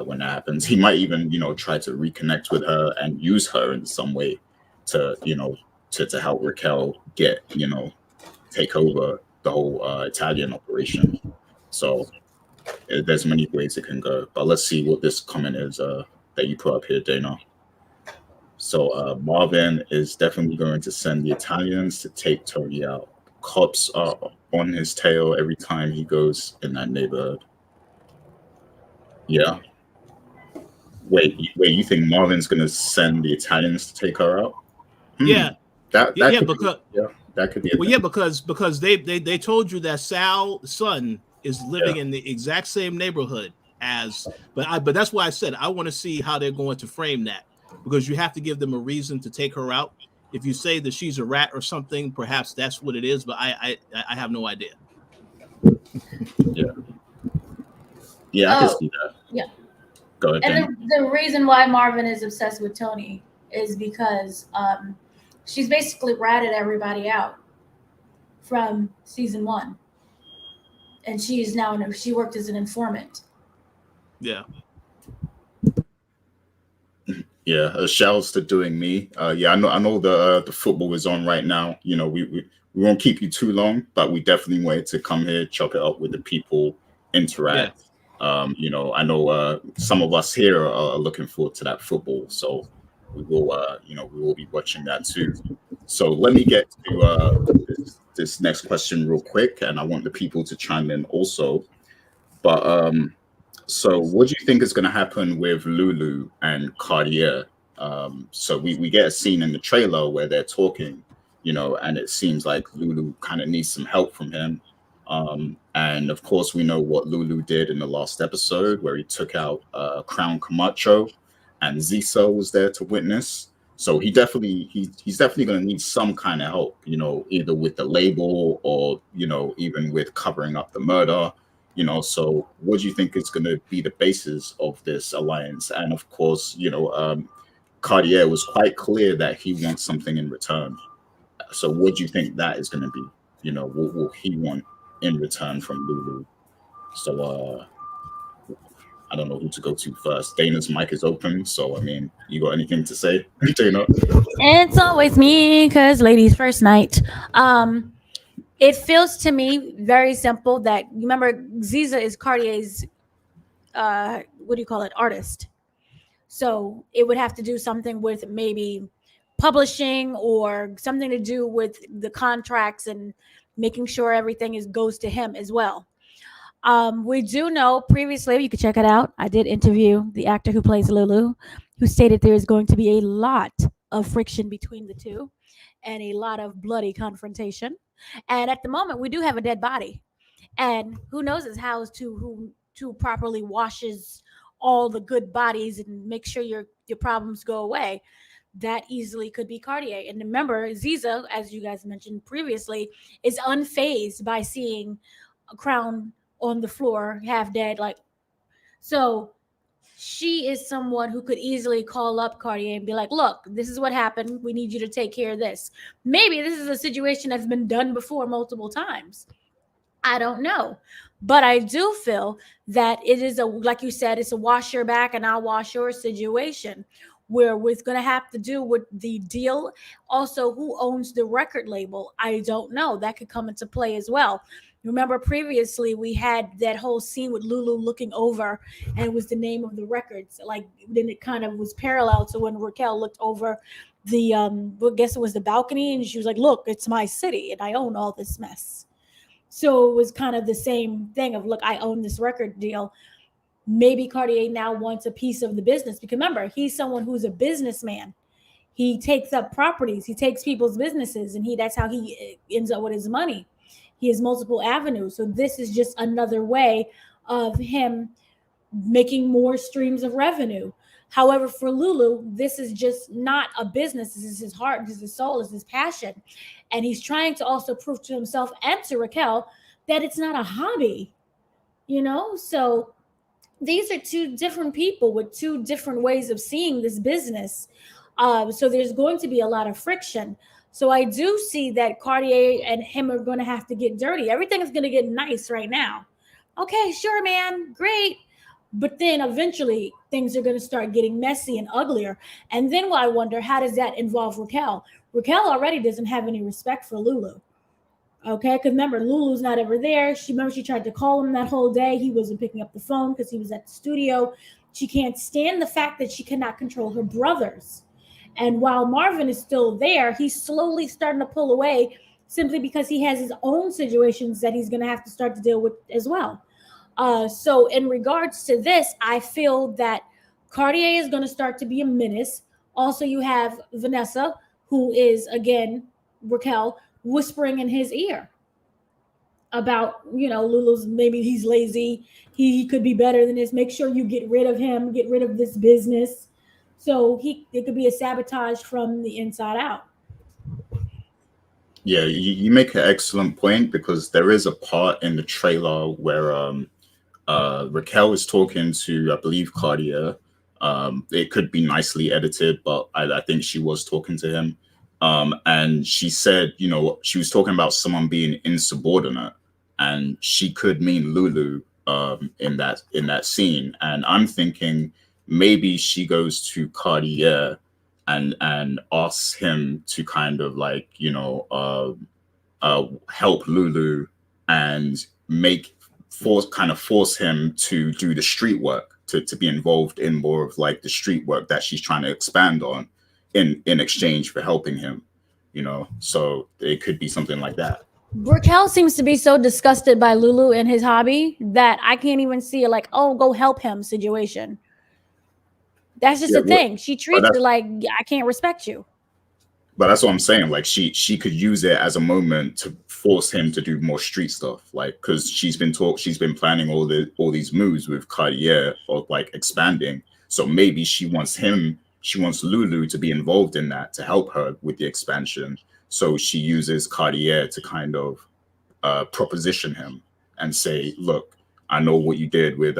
Speaker 1: when that happens. He might even, try to reconnect with her and use her in some way to, to help Raquel get, take over the whole Italian operation. So there's many ways it can go. But let's see what this comment is that you put up here, Dana. So Marvin is definitely going to send the Italians to take Tony out. Cops are on his tail every time he goes in that neighborhood. Yeah. Wait, you think Marvin's gonna send the Italians to take her out?
Speaker 2: Yeah.
Speaker 1: That
Speaker 2: Yeah,
Speaker 1: could
Speaker 2: because
Speaker 1: be, that could be.
Speaker 2: Well, yeah, because they told you that Sal's son is living in the exact same neighborhood as, but that's why I said I want to see how they're going to frame that, because you have to give them a reason to take her out. If you say that she's a rat or something, perhaps that's what it is, but I have no idea.
Speaker 1: Yeah, I can see that.
Speaker 3: Yeah.
Speaker 1: Go ahead.
Speaker 3: And the reason why Marvin is obsessed with Tony is because she's basically ratted everybody out from season 1, and she worked as an informant.
Speaker 2: Yeah.
Speaker 1: Yeah, shouts to doing me. Yeah, I know the football is on right now. You know, we won't keep you too long, but we definitely wanted to come here, chop it up with the people, interact. You know, I know some of us here are looking forward to that football, so we will, we will be watching that too. So let me get to this next question real quick, and I want the people to chime in also. But so what do you think is going to happen with Lulu and Cartier? So we get a scene in the trailer where they're talking, and it seems like Lulu kind of needs some help from him. And of course, we know what Lulu did in the last episode where he took out Crown Camacho, and Zisa was there to witness. So he's definitely going to need some kind of help, either with the label or, even with covering up the murder. So what do you think is going to be the basis of this alliance? And of course, Cartier was quite clear that he wants something in return. So what do you think that is going to be? What will he want in return from Lulu? So I don't know who to go to first. Dana's mic is open, so I mean, you got anything to say, Dana?
Speaker 3: It's always me, because ladies first night. It feels to me very simple that, you remember, Ziza is Cartier's what do you call it, artist. So it would have to do something with maybe publishing or something to do with the contracts and making sure everything goes to him as well. We do know previously, you could check it out, I did interview the actor who plays Lulu, who stated there is going to be a lot of friction between the two and a lot of bloody confrontation. And at the moment, we do have a dead body, and who knows how to properly washes all the good bodies and make sure your problems go away. That easily could be Cartier. And remember, Ziza, as you guys mentioned previously, is unfazed by seeing a Crown on the floor, half dead. So she is someone who could easily call up Cartier and be like, look, this is what happened. We need you to take care of this. Maybe this is a situation that's been done before multiple times. I don't know. But I do feel that it is like you said, it's a wash your back and I'll wash your situation where we're going to have to do with the deal. Also, who owns the record label? I don't know. That could come into play as well. Remember, previously we had that whole scene with Lulu looking over, and it was the name of the records. Like then it kind of was parallel to when Raquel looked over the I guess it was the balcony, and she was like, "Look, it's my city, and I own all this mess." So it was kind of the same thing of, look, I own this record deal. Maybe Cartier now wants a piece of the business because remember, he's someone who's a businessman. He takes up properties, he takes people's businesses, and that's how he ends up with his money. He has multiple avenues. So this is just another way of him making more streams of revenue. However, for Lulu, this is just not a business. This is his heart, this is his soul, this is his passion. And he's trying to also prove to himself and to Raquel that it's not a hobby, So these are two different people with two different ways of seeing this business. So there's going to be a lot of friction. So I do see that Cartier and him are going to have to get dirty. Everything is going to get nice right now. Okay, sure, man. Great. But then eventually things are going to start getting messy and uglier. And then I wonder, how does that involve Raquel? Raquel already doesn't have any respect for Lulu. Okay, because remember, Lulu's not ever there. She tried to call him that whole day. He wasn't picking up the phone because he was at the studio. She can't stand the fact that she cannot control her brothers. And while Marvin is still there, he's slowly starting to pull away simply because he has his own situations that he's going to have to start to deal with as well. So in regards to this, I feel that Cartier is going to start to be a menace. Also, you have Vanessa, who is, again, Raquel, whispering in his ear about, Lulu's, maybe he's lazy. He could be better than this. Make sure you get rid of him, get rid of this business. So it could be a sabotage from the inside out.
Speaker 1: Yeah, you make an excellent point because there is a part in the trailer where Raquel is talking to, I believe, Cartier. It could be nicely edited, but I think she was talking to him. And she said, she was talking about someone being insubordinate, and she could mean Lulu in that scene. And I'm thinking maybe she goes to Cartier and asks him to kind of like, help Lulu and force him to do the street work, to be involved in more of like the street work that she's trying to expand on in exchange for helping him, so it could be something like that.
Speaker 3: Raquel seems to be so disgusted by Lulu and his hobby that I can't even see it like, oh, go help him situation. That's just the thing. She treats it like, I can't respect you.
Speaker 1: But that's what I'm saying. Like she could use it as a moment to force him to do more street stuff. Like, because she's been planning all these moves with Cartier of like expanding. So maybe she wants Lulu to be involved in that, to help her with the expansion. So she uses Cartier to kind of proposition him and say, look, I know what you did with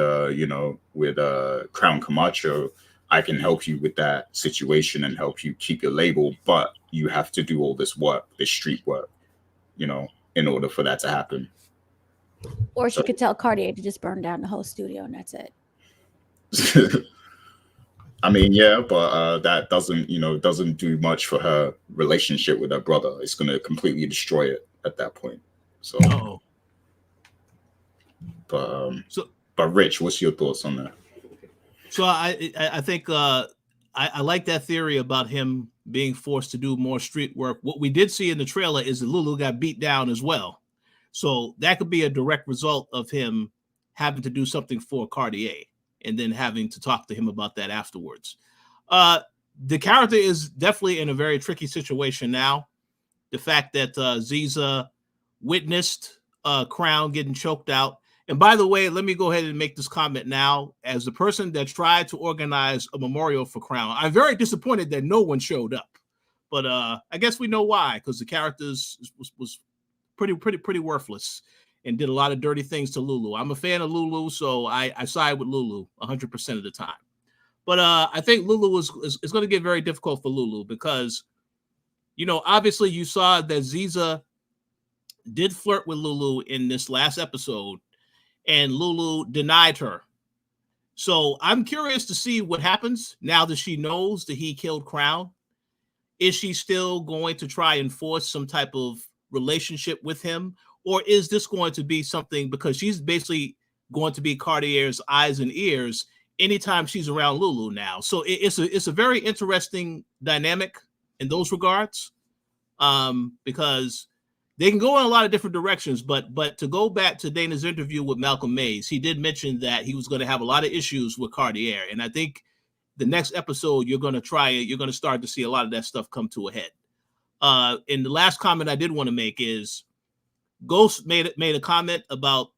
Speaker 1: Crown Camacho. I can help you with that situation and help you keep your label, but you have to do all this work, this street work, in order for that to happen.
Speaker 3: Or she could tell Cartier to just burn down the whole studio and that's it.
Speaker 1: I mean, yeah, but that doesn't do much for her relationship with her brother. It's going to completely destroy it at that point. So, but Rich, what's your thoughts on that?
Speaker 2: So I think I like that theory about him being forced to do more street work. What we did see in the trailer is that Lulu got beat down as well. So that could be a direct result of him having to do something for Cartier and then having to talk to him about that afterwards. The character is definitely in a very tricky situation now. The fact that Ziza witnessed Crown getting choked out. And by the way, let me go ahead and make this comment now. As the person that tried to organize a memorial for Crown, I'm very disappointed that no one showed up. But I guess we know why, because the character was pretty worthless and did a lot of dirty things to Lulu. I'm a fan of Lulu, so I side with Lulu 100% of the time. But I think Lulu is going to get very difficult for Lulu because, obviously you saw that Ziza did flirt with Lulu in this last episode, and Lulu denied her. So I'm curious to see what happens now that she knows that he killed Crown. Is she still going to try and force some type of relationship with him? Or is this going to be something, because she's basically going to be Cartier's eyes and ears anytime she's around Lulu now. So it's a very interesting dynamic in those regards, because they can go in a lot of different directions. But to go back to Dana's interview with Malcolm Mays, he did mention that he was going to have a lot of issues with Cartier. And I think the next episode, you're going to start to see a lot of that stuff come to a head. And the last comment I did want to make is Ghost made a comment about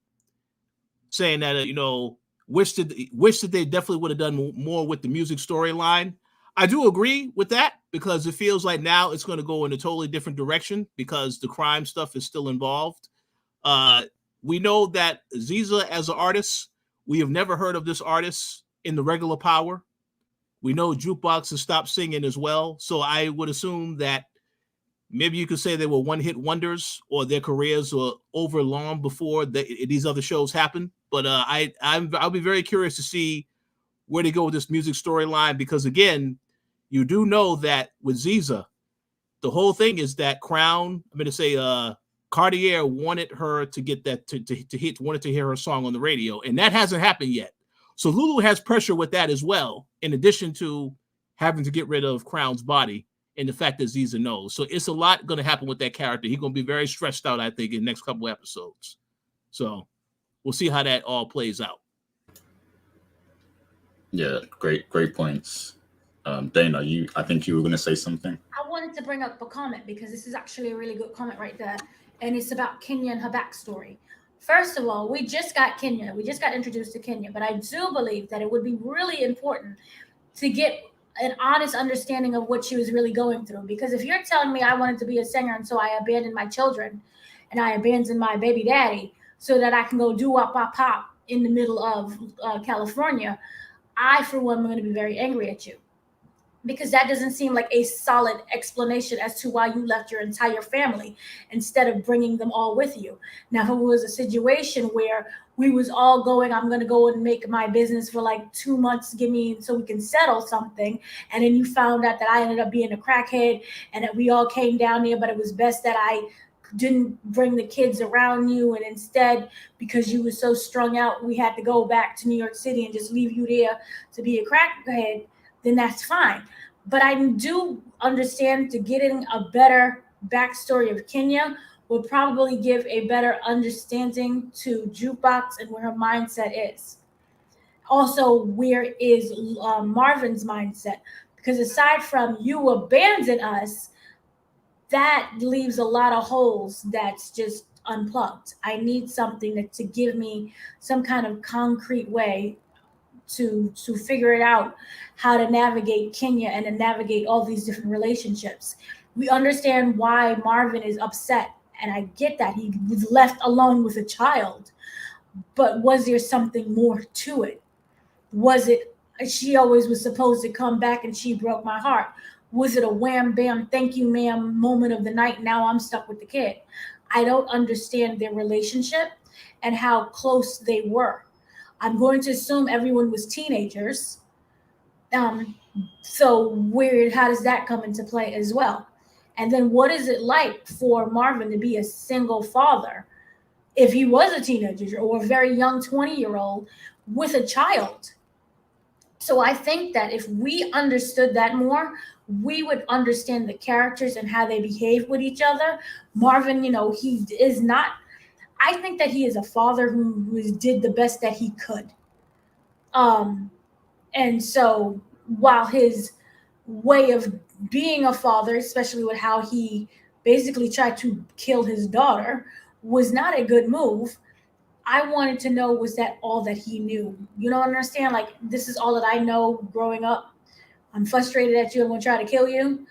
Speaker 2: saying that, wish that they definitely would have done more with the music storyline. I do agree with that, because it feels like now it's going to go in a totally different direction because the crime stuff is still involved. We know that Ziza, as an artist, we have never heard of this artist in the regular Power. We know Jukebox has stopped singing as well. So I would assume that maybe you could say they were one-hit wonders, or their careers were over long before these other shows happened. But I'll be very curious to see where they go with this music storyline, because again, you do know that with Ziza, the whole thing is that Crown, Cartier wanted her to get that wanted to hear her song on the radio, and that hasn't happened yet. So Lulu has pressure with that as well, in addition to having to get rid of Crown's body and the fact that Ziza knows. So it's a lot going to happen with that character. He's going to be very stressed out, I think, in the next couple of episodes. So we'll see how that all plays out.
Speaker 1: Yeah, great points. Dana, I think you were going to say something.
Speaker 3: I wanted to bring up a comment because this is actually a really good comment right there. And it's about Kenya and her backstory. First of all, we just got Kenya. We just got introduced to Kenya. But I do believe that it would be really important to get an honest understanding of what she was really going through. Because if you're telling me I wanted to be a singer and so I abandoned my children and I abandoned my baby daddy so that I can go do wop pop pop in the middle of California, I, for one, am going to be very angry at you. Because that doesn't seem like a solid explanation as to why you left your entire family instead of bringing them all with you. Now, if it was a situation where we was all going, I'm going to go and make my business for like 2 months, so we can settle something. And then you found out that I ended up being a crackhead and that we all came down there, but it was best that I didn't bring the kids around you. And instead, because you were so strung out, we had to go back to New York City and just leave you there to be a crackhead, then that's fine. But I do understand that getting a better backstory of Kenya would probably give a better understanding to Jukebox and where her mindset is. Also, where is Marvin's mindset? Because aside from you abandon us, that leaves a lot of holes that's just unplugged. I need something to give me some kind of concrete way to figure it out, how to navigate Kenya and to navigate all these different relationships. We understand why Marvin is upset, and I get that he was left alone with a child, but was there something more to it? Was it she always was supposed to come back and she broke my heart? Was it a wham bam thank you ma'am moment of the night, now I'm stuck with the kid? I don't understand their relationship and how close they were. I'm going to assume everyone was teenagers. So how does that come into play as well? And then what is it like for Marvin to be a single father if he was a teenager or a very young 20-year-old with a child? So I think that if we understood that more, we would understand the characters and how they behave with each other. Marvin, he is not, I think that he is a father who did the best that he could. And so while his way of being a father, especially with how he basically tried to kill his daughter, was not a good move, I wanted to know, was that all that he knew? You don't understand? Like, this is all that I know growing up. I'm frustrated at you. I'm going to try to kill you.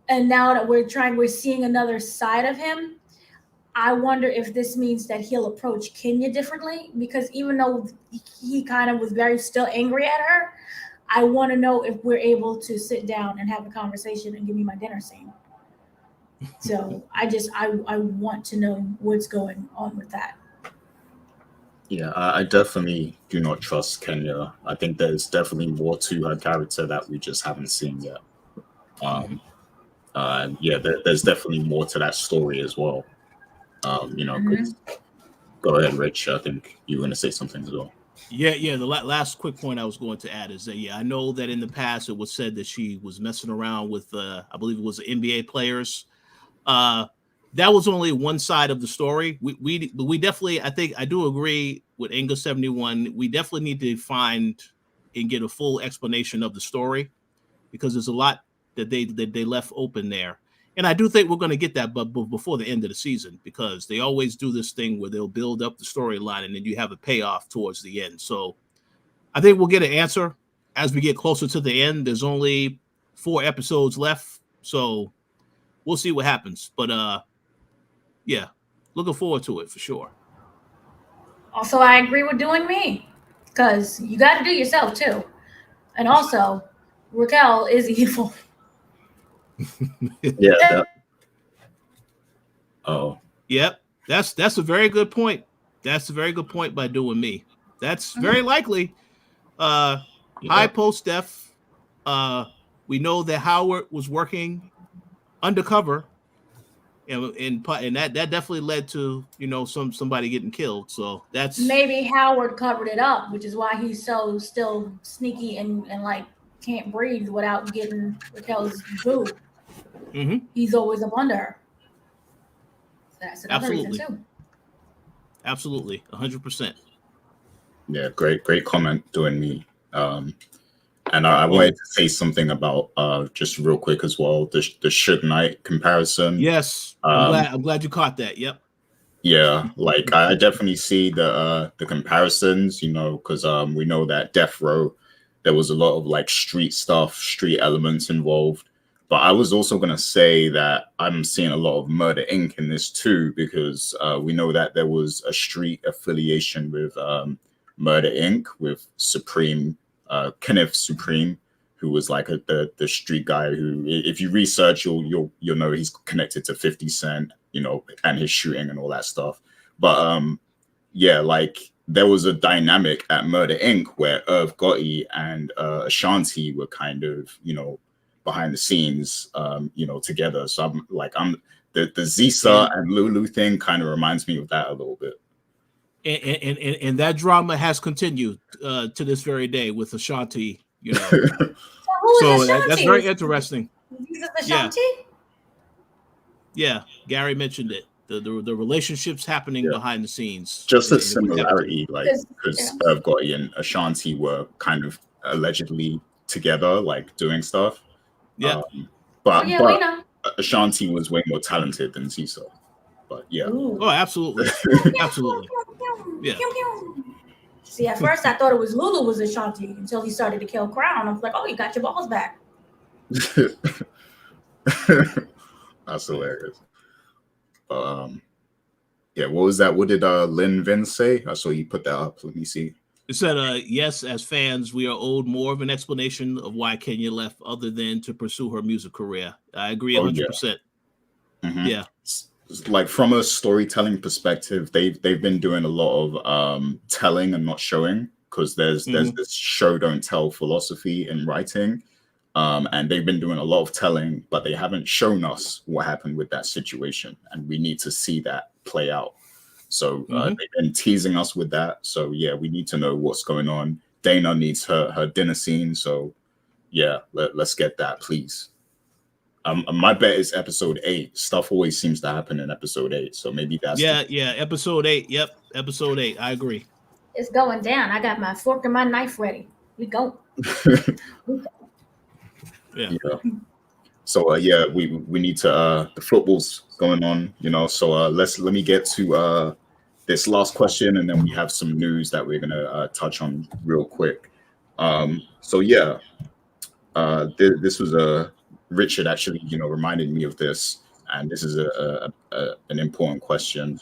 Speaker 3: And now that we're seeing another side of him, I wonder if this means that he'll approach Kenya differently, because even though he kind of was very still angry at her, I want to know if we're able to sit down and have a conversation and give me my dinner scene. So I want to know what's going on with that.
Speaker 1: Yeah, I definitely do not trust Kenya. I think there's definitely more to her character that we just haven't seen yet. Yeah, there's definitely more to that story as well. Because go ahead, Rich. I think you were going to say something as well.
Speaker 2: Yeah. The last quick point I was going to add is that I know that in the past it was said that she was messing around with I believe it was NBA players. That was only one side of the story. We definitely, I think I do agree with Inga 71. We definitely need to find and get a full explanation of the story, because there's a lot that they left open there. And I do think we're going to get that, but before the end of the season, because they always do this thing where they'll build up the storyline and then you have a payoff towards the end. So I think we'll get an answer as we get closer to the end. There's only 4 episodes left, so we'll see what happens. But yeah, looking forward to it for sure.
Speaker 3: Also, I agree with doing me, because you got to do yourself too. And also, Raquel is evil.
Speaker 1: Yeah. Oh.
Speaker 2: Yep. That's a very good point. That's a very good point by doing me. That's very likely. High post def. We know that Howard was working undercover, and that definitely led to somebody getting killed. So that's
Speaker 3: maybe Howard covered it up, which is why he's so still sneaky and like can't breathe without getting Raquel's boo.
Speaker 2: Mm-hmm.
Speaker 3: He's always up under her. So that's another reason too.
Speaker 2: Absolutely, 100%.
Speaker 1: Yeah, great comment doing me. And I wanted to say something about just real quick as well, the Suge Knight comparison.
Speaker 2: Yes, I'm glad you caught that. Yep.
Speaker 1: Yeah, like I definitely see the comparisons, because we know that Death Row, there was a lot of like street stuff, street elements involved. But I was also going to say that I'm seeing a lot of Murder Inc. in this too, because we know that there was a street affiliation with Murder Inc. with Supreme, Kenneth Supreme, who was like the street guy who, if you research, you'll know he's connected to 50 Cent, and his shooting and all that stuff. But yeah, like there was a dynamic at Murder Inc. where Irv Gotti and Ashanti were kind of, behind the scenes, together. So the Zisa and Lulu thing kind of reminds me of that a little bit.
Speaker 2: And that drama has continued to this very day with Ashanti,
Speaker 3: So
Speaker 2: that's very interesting.
Speaker 3: Is Ashanti?
Speaker 2: Yeah, Gary mentioned it. The relationships happening behind the scenes.
Speaker 1: Just a similarity, like because Irv Gotti and Ashanti were kind of allegedly together, like doing stuff.
Speaker 2: Yeah,
Speaker 1: but Ashanti was way more talented than Zisa. But yeah.
Speaker 3: Ooh.
Speaker 2: Oh, absolutely, absolutely. Yeah.
Speaker 3: See, at first I thought it was Lulu was Ashanti until he started to kill Crown. I was like, oh, you got your balls back.
Speaker 1: That's hilarious. Yeah, what was that? What did Lin Vin say? I saw you put that up. Let me see.
Speaker 2: It said, yes, as fans, we are owed more of an explanation of why Kenya left other than to pursue her music career. I agree 100%.
Speaker 1: Yeah. Mm-hmm.
Speaker 2: Yeah.
Speaker 1: Like from a storytelling perspective, they've been doing a lot of telling and not showing, because there's this show don't tell philosophy in writing. And they've been doing a lot of telling, but they haven't shown us what happened with that situation. And we need to see that play out. So they've been teasing us with that. So yeah, we need to know what's going on. Dana needs her dinner scene. So yeah, let's get that, please. My bet is episode 8. Stuff always seems to happen in episode 8. So maybe that's
Speaker 2: episode 8. Yep, episode 8. I agree.
Speaker 3: It's going down. I got my fork and my knife ready. We go.
Speaker 2: Yeah.
Speaker 1: So yeah, we need to the football's going on, So let me get to this last question, and then we have some news that we're gonna touch on real quick. So yeah, this was Richard actually reminded me of this, and this is an important question.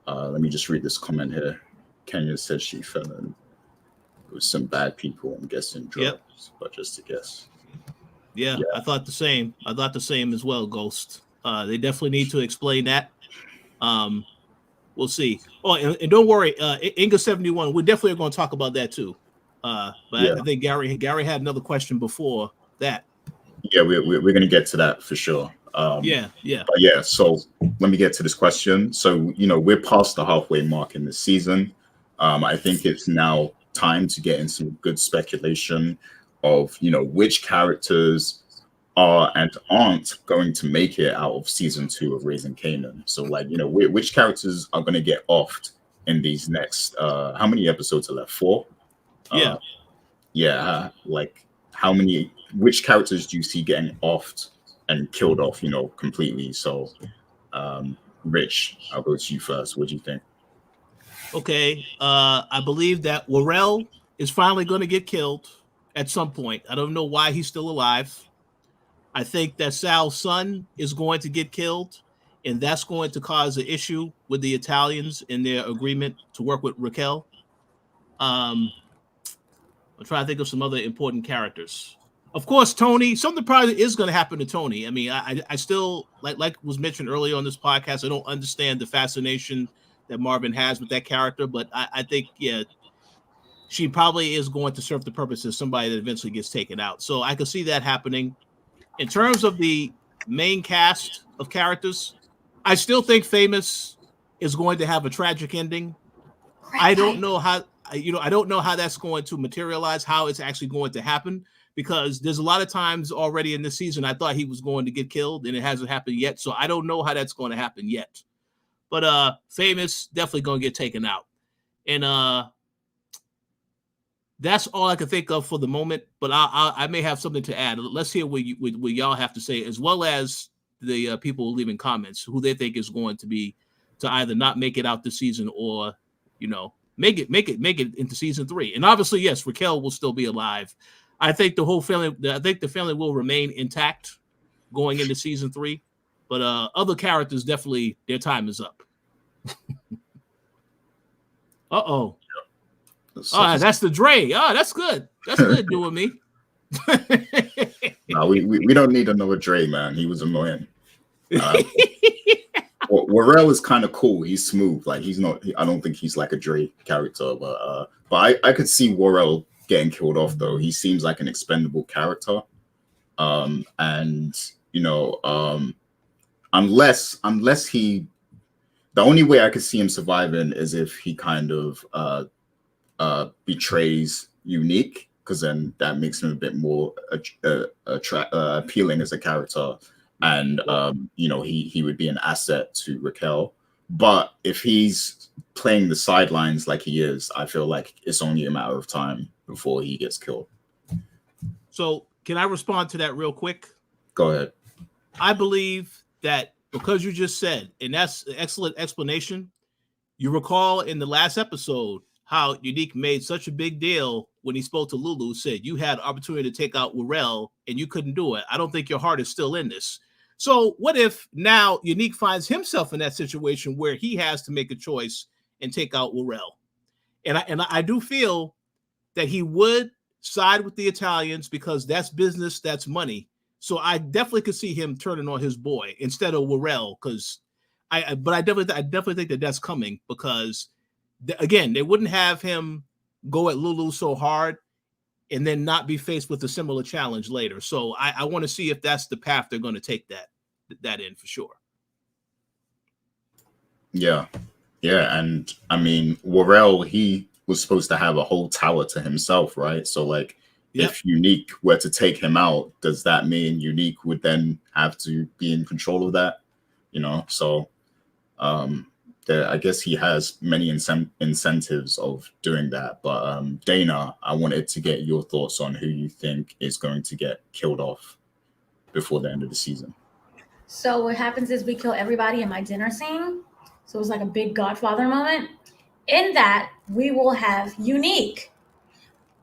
Speaker 1: Let me just read this comment here. Kenya said she fell in. with some bad people. I'm guessing drugs,
Speaker 2: Yep.
Speaker 1: but just to guess.
Speaker 2: Yeah, I thought the same. I thought the same as well, Ghost. They definitely need to explain that. We'll see. Oh, and don't worry, Inga 71. We definitely are going to talk about that too. But I think Gary had another question before that.
Speaker 1: Yeah, we're going to get to that for sure.
Speaker 2: Yeah.
Speaker 1: But yeah, so let me get to this question. So, we're past the halfway mark in the season. I think it's now time to get into some good speculation of, which characters are and aren't going to make it out of season 2 of Raising Kanan. So, like, which characters are going to get offed in these next, how many episodes are left? 4? Like, which characters do you see getting offed and killed off, completely? So, Rich, I'll go to you first. What do you think?
Speaker 2: Okay. I believe that Warrell is finally going to get killed at some point. I don't know why he's still alive. I think that Sal's son is going to get killed, and that's going to cause an issue with the Italians in their agreement to work with Raquel. I'm trying to think of some other important characters. Of course, Tony. Something probably is going to happen to Tony. I mean, I still like was mentioned earlier on this podcast. I don't understand the fascination that Marvin has with that character, but I think she probably is going to serve the purpose as somebody that eventually gets taken out. So I could see that happening. In terms of the main cast of characters, I still think Famous is going to have a tragic ending. I don't know how that's going to materialize, how it's actually going to happen, because there's a lot of times already in this season I thought he was going to get killed and it hasn't happened yet. So I don't know how that's going to happen yet. But Famous definitely going to get taken out. And that's all I can think of for the moment, but I may have something to add. Let's hear what y'all have to say, as well as the people leaving comments, who they think is going to either not make it out this season or, make it into season 3. And obviously, yes, Raquel will still be alive. I think the family will remain intact going into season 3, but other characters definitely their time is up. Uh-oh. Oh, that's the Dre. Oh, that's good. That's good doing me.
Speaker 1: No, we don't need another Dre, man. He was annoying. Warrell is kind of cool. He's smooth. Like, he's not. I don't think he's like a Dre character, but I could see Warrell getting killed off though. He seems like an expendable character, and unless he, the only way I could see him surviving is if he kind of betrays Unique, because then that makes him a bit more appealing as a character, and he would be an asset to Raquel. But if he's playing the sidelines like he is, I feel like it's only a matter of time before he gets killed.
Speaker 2: So can I respond to that real quick?
Speaker 1: Go ahead.
Speaker 2: I believe that because you just said, and that's an excellent explanation. You recall in the last episode how Unique made such a big deal when he spoke to Lulu, said you had opportunity to take out Warrell and you couldn't do it. I don't think your heart is still in this. So what if now Unique finds himself in that situation where he has to make a choice and take out Warrell? And I do feel that he would side with the Italians because that's business, that's money. So I definitely could see him turning on his boy instead of Warrell, because I definitely think that that's coming, because again, they wouldn't have him go at Lulu so hard and then not be faced with a similar challenge later. So I want to see if that's the path they're going to take that in for sure.
Speaker 1: Yeah. And I mean, Warrell, he was supposed to have a whole tower to himself, right? So like, if Unique were to take him out, does that mean Unique would then have to be in control of that? So I guess he has many incentives of doing that. But Dana, I wanted to get your thoughts on who you think is going to get killed off before the end of the season.
Speaker 3: So what happens is we kill everybody in my dinner scene. So it's like a big Godfather moment. In that, we will have Unique.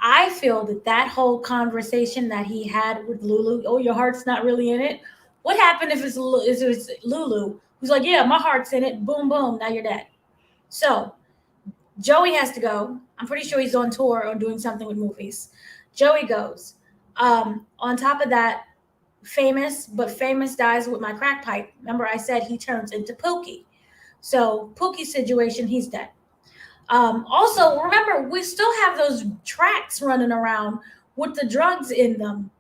Speaker 3: I feel that whole conversation that he had with Lulu, oh, your heart's not really in it. What happened if it's Lulu who's like, yeah, my heart's in it. Boom, boom, now you're dead. So
Speaker 4: Joey has to go. I'm pretty sure he's on tour or doing something with movies. Joey goes. On top of that, Famous dies with my crack pipe. Remember, I said he turns into Pookie. So Pookie's situation, he's dead. Also, remember, we still have those tracks running around with the drugs in them.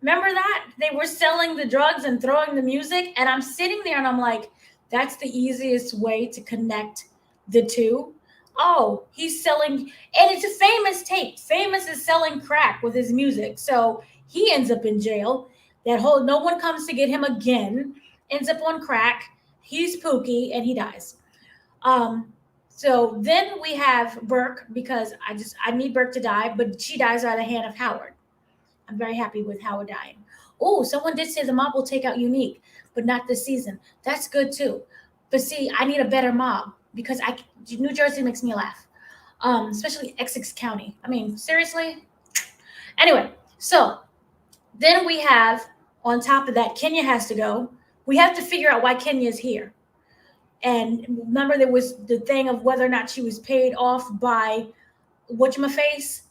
Speaker 4: Remember that? They were selling the drugs and throwing the music. And I'm sitting there and I'm like, that's the easiest way to connect the two. Oh, he's selling, and it's a Famous tape. Famous is selling crack with his music. So he ends up in jail. No one comes to get him again, ends up on crack. He's Pookie and he dies. So then we have Burke, because I need Burke to die, but she dies by the hand of Howard. I'm very happy with Howard dying. Oh, someone did say the mob will take out Unique, but not this season. That's good too. But see, I need a better mob because New Jersey makes me laugh, especially Essex County. I mean, seriously? Anyway, so then we have, on top of that, Kenya has to go. We have to figure out why Kenya is here. And remember, there was the thing of whether or not she was paid off by whatchamaface,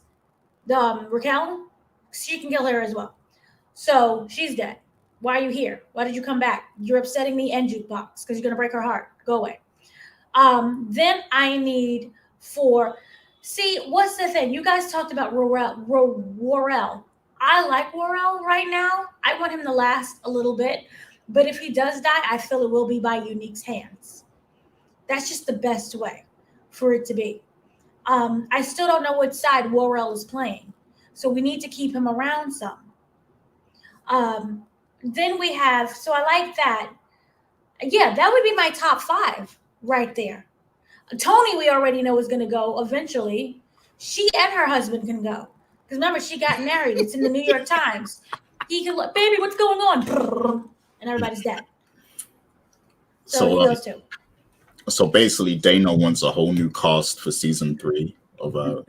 Speaker 4: Raquel. She can kill her as well. So she's dead. Why are you here? Why did you come back? You're upsetting me and Jukebox because you're going to break her heart. Go away. Then I need what's the thing? You guys talked about Worrell. I like Worrell right now. I want him to last a little bit. But if he does die, I feel it will be by Unique's hands. That's just the best way for it to be. I still don't know what side Worrell is playing. So we need to keep him around some. Then we have, so I like that. Yeah, that would be my top 5 right there. Tony, we already know is going to go eventually. She and her husband can go. Because remember, she got married. It's in the New York Times. He can look, baby, what's going on? And everybody's dead. So he goes too.
Speaker 1: So basically, Dana wants a whole new cast for season 3 of
Speaker 4: Like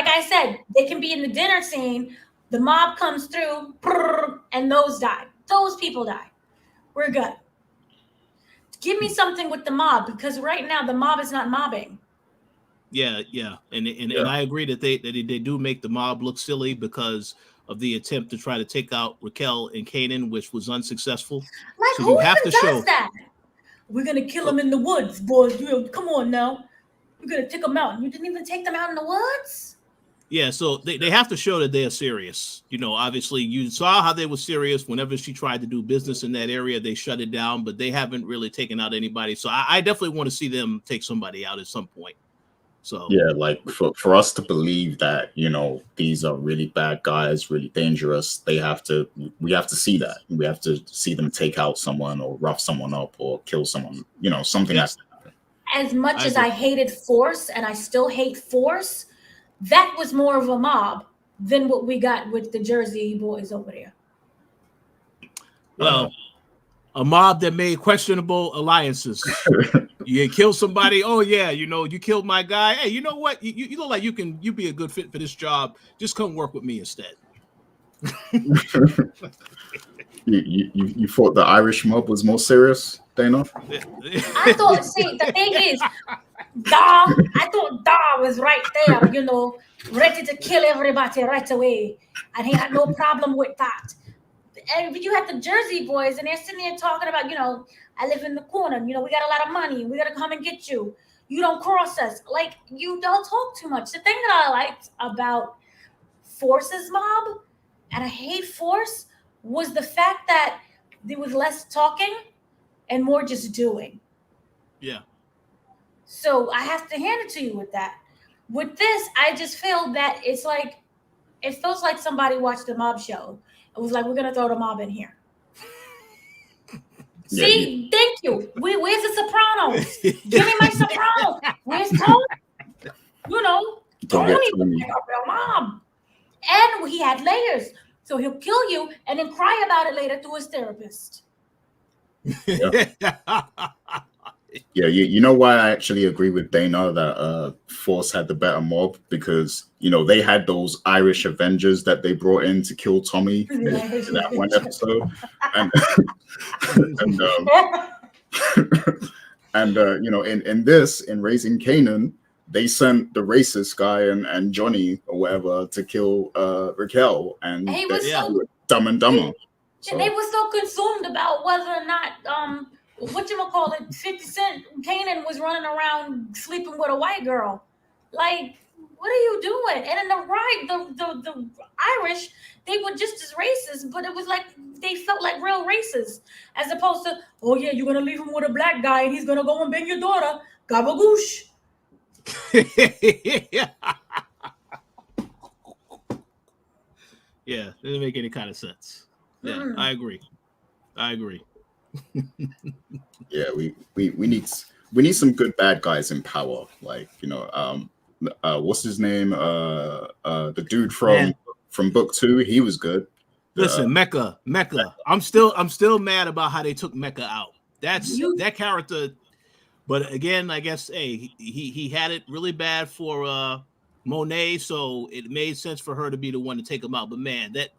Speaker 4: I said, they can be in the dinner scene. The mob comes through, and those die. Those people die. We're good. Give me something with the mob, because right now the mob is not mobbing.
Speaker 2: Yeah, and I agree that they do make the mob look silly because of the attempt to try to take out Raquel and Kanan, which was unsuccessful.
Speaker 4: Like, so who even does that? We're gonna kill them in the woods, boys. Come on now. We're gonna take them out. You didn't even take them out in the woods.
Speaker 2: Yeah, so they have to show that they are serious. You know, obviously you saw how they were serious whenever she tried to do business in that area. They shut it down, but they haven't really taken out anybody. So I definitely want to see them take somebody out at some point. So
Speaker 1: yeah, like for us to believe that, you know, these are really bad guys, really dangerous, we have to see that. We have to see them take out someone or rough someone up or kill someone, you know, something has to happen.
Speaker 4: As much as I hated Force, and I still hate Force, that was more of a mob than what we got with the Jersey boys over there.
Speaker 2: Well, a mob that made questionable alliances. You kill somebody. Oh yeah, you know, you killed my guy. Hey, you know what? You look like you be a good fit for this job. Just come work with me instead.
Speaker 1: You thought the Irish mob was more serious, Dana?
Speaker 4: I thought. See, the thing is, I thought Da was right there. You know, ready to kill everybody right away, and he had no problem with that. And you had the Jersey boys, and they're sitting there talking about, you know, I live in the corner. You know, we got a lot of money. We got to come and get you. You don't cross us. Like, you don't talk too much. The thing that I liked about Force's mob, and I hate Force, was the fact that there was less talking and more just doing.
Speaker 2: Yeah.
Speaker 4: So I have to hand it to you with that. With this, I just feel that it's like, it feels like somebody watched a mob show. It was like, we're going to throw the mob in here.
Speaker 1: Yeah,
Speaker 4: See, thank you. Where's the Sopranos? Give me my Sopranos. Where's Tony? You know, Tony was like a real mob. And he had layers. So he'll kill you and then cry about it later to his therapist.
Speaker 1: Yeah, you know why I actually agree with Dana that Force had the better mob? Because, you know, they had those Irish Avengers that they brought in to kill Tommy in that one episode. And in Raising Kanan, they sent the racist guy and Johnny or whatever to kill Raquel, and
Speaker 4: He was
Speaker 1: they
Speaker 4: so
Speaker 1: were Dumb and Dumber.
Speaker 4: And they were so consumed about whether or not whatchamacallit 50 Cent Kanan was running around sleeping with a white girl. Like, what are you doing? And in the Irish, they were just as racist, but it was like they felt like real racists, as opposed to, oh yeah, you're gonna leave him with a black guy and he's gonna go and bang your daughter. Gabagoosh.
Speaker 2: Yeah, it doesn't make any kind of sense. Yeah, I agree.
Speaker 1: Yeah, we need some good bad guys in power. Like, what's his name? The dude from book 2, he was good.
Speaker 2: Listen, Mecca. I'm still mad about how they took Mecca out. That character. But again, I guess he had it really bad for Monet, so it made sense for her to be the one to take him out. But man, that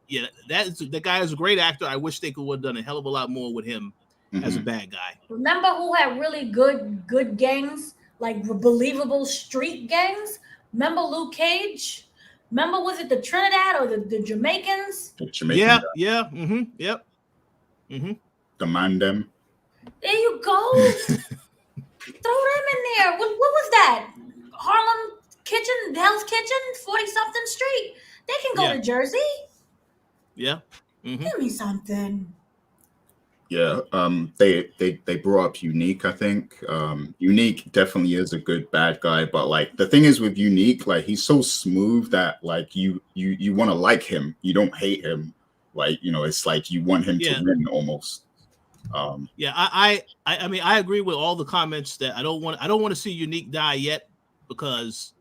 Speaker 2: guy is a great actor. I wish they could have done a hell of a lot more with him as a bad guy.
Speaker 4: Remember who had really good gangs, like believable street gangs? Remember Luke Cage? Remember, was it the Trinidad or the Jamaicans?
Speaker 1: The Jamaican
Speaker 2: yeah. Yep.
Speaker 1: The Mandem.
Speaker 4: There you go. Throw them in there. What was that? Harlem Kitchen, Hell's Kitchen, 40-something Street. They can go to Jersey.
Speaker 2: Yeah.
Speaker 4: Give me something.
Speaker 1: Yeah. They brought up Unique, I think. Unique definitely is a good bad guy, but like the thing is with Unique, like he's so smooth that like you want to like him. You don't hate him. Like, it's like you want him to win almost.
Speaker 2: I mean, I agree with all the comments that I don't want to see Unique die yet, because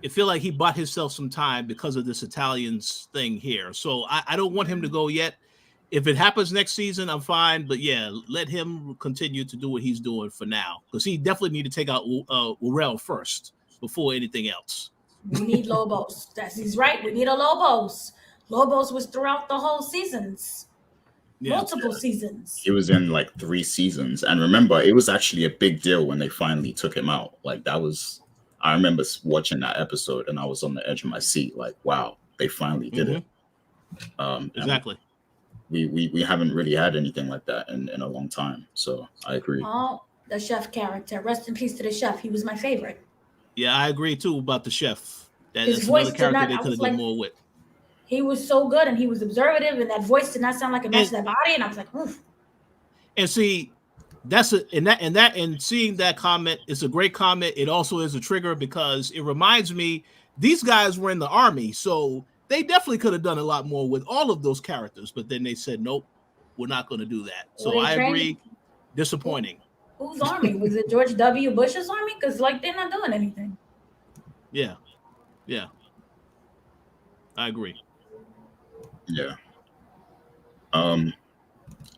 Speaker 2: it feel like he bought himself some time because of this Italians thing here. So I don't want him to go yet. If it happens next season, I'm fine. But yeah, let him continue to do what he's doing for now, because he definitely need to take out Urel first before anything else.
Speaker 4: We need Lobos. He's right. We need a Lobos. Lobos was throughout the whole seasons. Multiple seasons.
Speaker 1: He was in like 3 seasons. And remember, it was actually a big deal when they finally took him out. Like I remember watching that episode and I was on the edge of my seat. Like, wow, they finally did it.
Speaker 2: Exactly.
Speaker 1: We haven't really had anything like that in a long time. So I agree.
Speaker 4: Oh, the chef character. Rest in peace to the chef. He was my favorite.
Speaker 2: Yeah, I agree too about the chef.
Speaker 4: His voice
Speaker 2: another character they could have done more with.
Speaker 4: He was so good and he was observative, and that voice did not sound like a match to that body. And I was like, oof.
Speaker 2: And see, and seeing that comment is a great comment. It also is a trigger because it reminds me these guys were in the army, so they definitely could have done a lot more with all of those characters. But then they said, nope, we're not going to do that. So I agree. Disappointing.
Speaker 4: Whose army? Was it George W. Bush's army? Because they're not doing anything.
Speaker 2: Yeah. I agree.
Speaker 1: Yeah.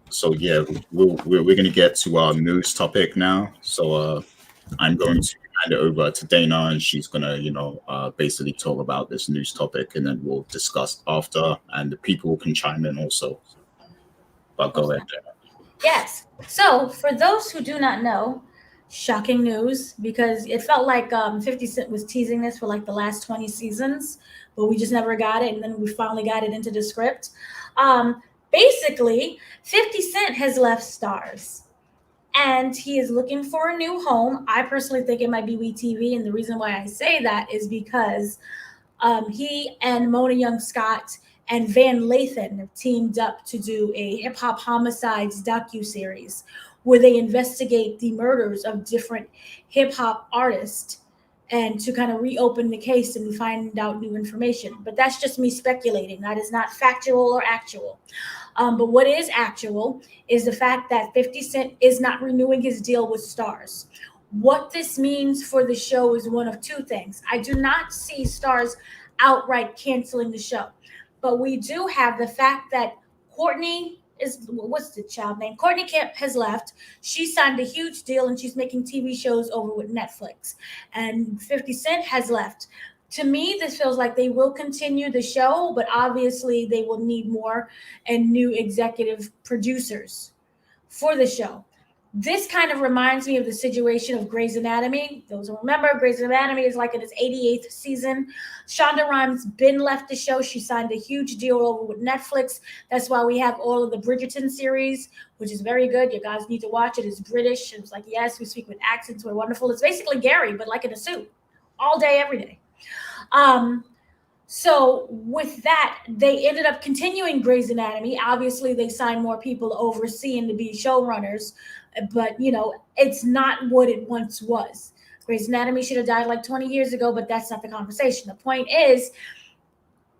Speaker 1: So yeah, we're going to get to our news topic now. So I'm going to hand it over to Dana, and she's going to basically talk about this news topic, and then we'll discuss after, and the people can chime in also. But go ahead, Dana.
Speaker 4: Yes. So for those who do not know, shocking news, because it felt like 50 Cent was teasing this for like the last 20 seasons, but we just never got it, and then we finally got it into the script. Basically, 50 Cent has left Starz, and he is looking for a new home. I personally think it might be WeTV, and the reason why I say that is because he and Mona Young Scott and Van Lathan have teamed up to do a hip hop homicides docuseries where they investigate the murders of different hip hop artists and to kind of reopen the case and find out new information. But that's just me speculating. That is not factual or actual. But what is actual is the fact that 50 Cent is not renewing his deal with Starz. What this means for the show is one of two things. I do not see Starz outright canceling the show, but we do have the fact that Courtney what's the child name? Courtney Kemp has left. She signed a huge deal and she's making TV shows over with Netflix. And 50 Cent has left. To me, this feels like they will continue the show, but obviously they will need more and new executive producers for the show. This kind of reminds me of the situation of Grey's Anatomy. Those who remember, Grey's Anatomy is like in its 88th season. Shonda Rhimes been left the show. She signed a huge deal over with Netflix. That's why we have all of the Bridgerton series, which is very good. You guys need to watch it. It's British. It's like, yes, we speak with accents. We're wonderful. It's basically Gary, but like in a suit all day, every day. So with that, they ended up continuing Grey's Anatomy. Obviously, they signed more people to oversee and to be showrunners, but it's not what it once was. Grey's Anatomy should have died like 20 years ago, but that's not the conversation. The point is,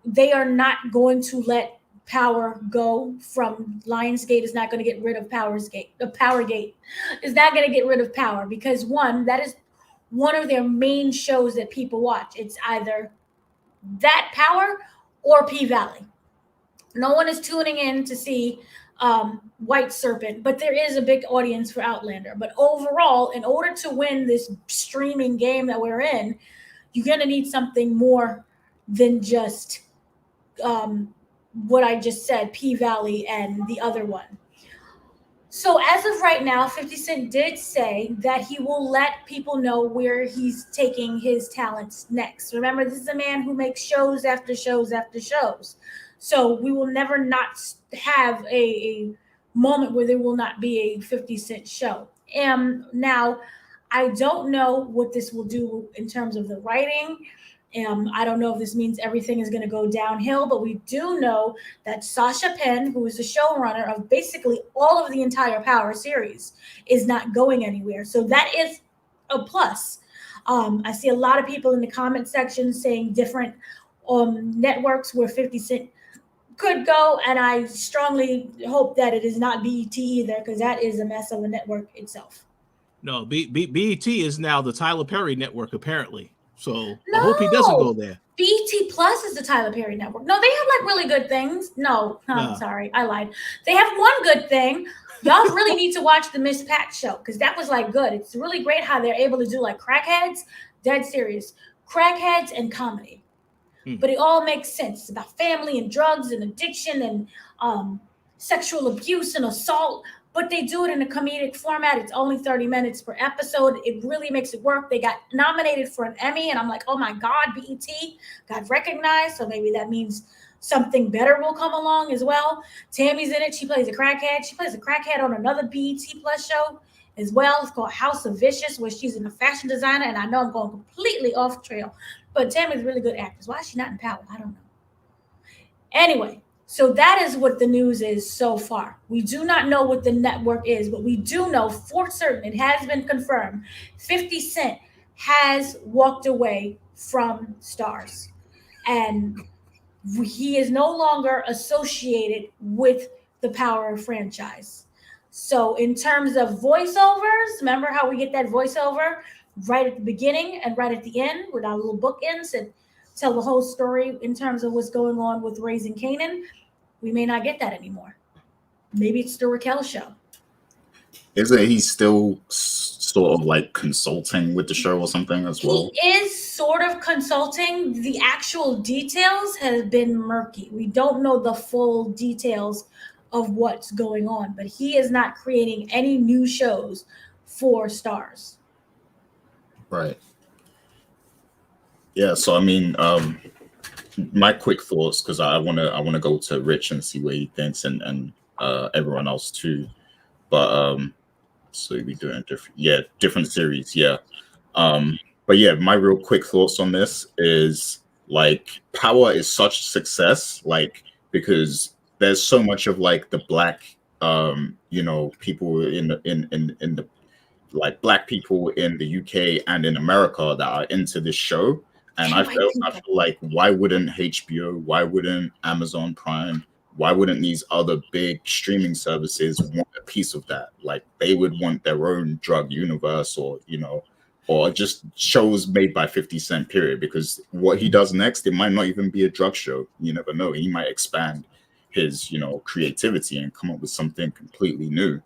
Speaker 4: they are not going to let Power go from Lionsgate. Is not going to get rid of Powergate. Is not going to get rid of Power because one, that is one of their main shows that people watch. It's either that Power or P-Valley. No one is tuning in to see White Serpent, but there is a big audience for Outlander. But overall, in order to win this streaming game that we're in, you're going to need something more than just what I just said, P-Valley and the other one. So as of right now, 50 Cent did say that he will let people know where he's taking his talents next. Remember, this is a man who makes shows after shows after shows. So we will never not have a moment where there will not be a 50 Cent show. Now, I don't know what this will do in terms of the writing. I don't know if this means everything is going to go downhill, but we do know that Sasha Penn, who is the showrunner of basically all of the entire Power series, is not going anywhere. So that is a plus. I see a lot of people in the comment section saying different networks where 50 Cent could go, and I strongly hope that it is not BET either, because that is a mess of a network itself.
Speaker 2: No, BET is now the Tyler Perry network, apparently. So I hope he doesn't go there.
Speaker 4: BET Plus is the Tyler Perry network. No, they have like really good things. No, I'm sorry, I lied. They have one good thing. Y'all really need to watch the Miss Pat show because that was like good. It's really great how they're able to do like crackheads, dead serious, crackheads and comedy. But it all makes sense. It's about family and drugs and addiction and sexual abuse and assault. But they do it in a comedic format. It's only 30 minutes per episode. It really makes it work. They got nominated for an Emmy, and I'm like, oh my God, BET got recognized. So maybe that means something better will come along as well. Tammy's in it. She plays a crackhead. She plays a crackhead on another BET Plus show as well. It's called House of Vicious, where she's a fashion designer. And I know I'm going completely off trail, but Tammy's a really good actress. Why is she not in Power? I don't know. Anyway. So that is what the news is so far. We do not know what the network is, but we do know for certain, it has been confirmed, 50 Cent has walked away from Stars. And he is no longer associated with the Power franchise. So in terms of voiceovers, remember how we get that voiceover right at the beginning and right at the end with our little bookends and tell the whole story in terms of what's going on with Raising Kanan? We may not get that anymore. Maybe it's the Raquel show.
Speaker 1: Isn't he still sort of like consulting with the show or something as well?
Speaker 4: He is sort of consulting. The actual details have been murky. We don't know the full details of what's going on, but he is not creating any new shows for Stars.
Speaker 1: Right. Yeah, so I mean, my quick thoughts, because I wanna go to Rich and see what he thinks and everyone else too. But so we doing different series, yeah. But yeah, my real quick thoughts on this is like Power is such a success, like because there's so much of like the black people in the like black people in the UK and in America that are into this show. And I feel like, why wouldn't HBO, why wouldn't Amazon Prime, why wouldn't these other big streaming services want a piece of that? Like they would want their own drug universe or just shows made by 50 Cent, period. Because what he does next, it might not even be a drug show. You never know. He might expand his, creativity and come up with something completely new.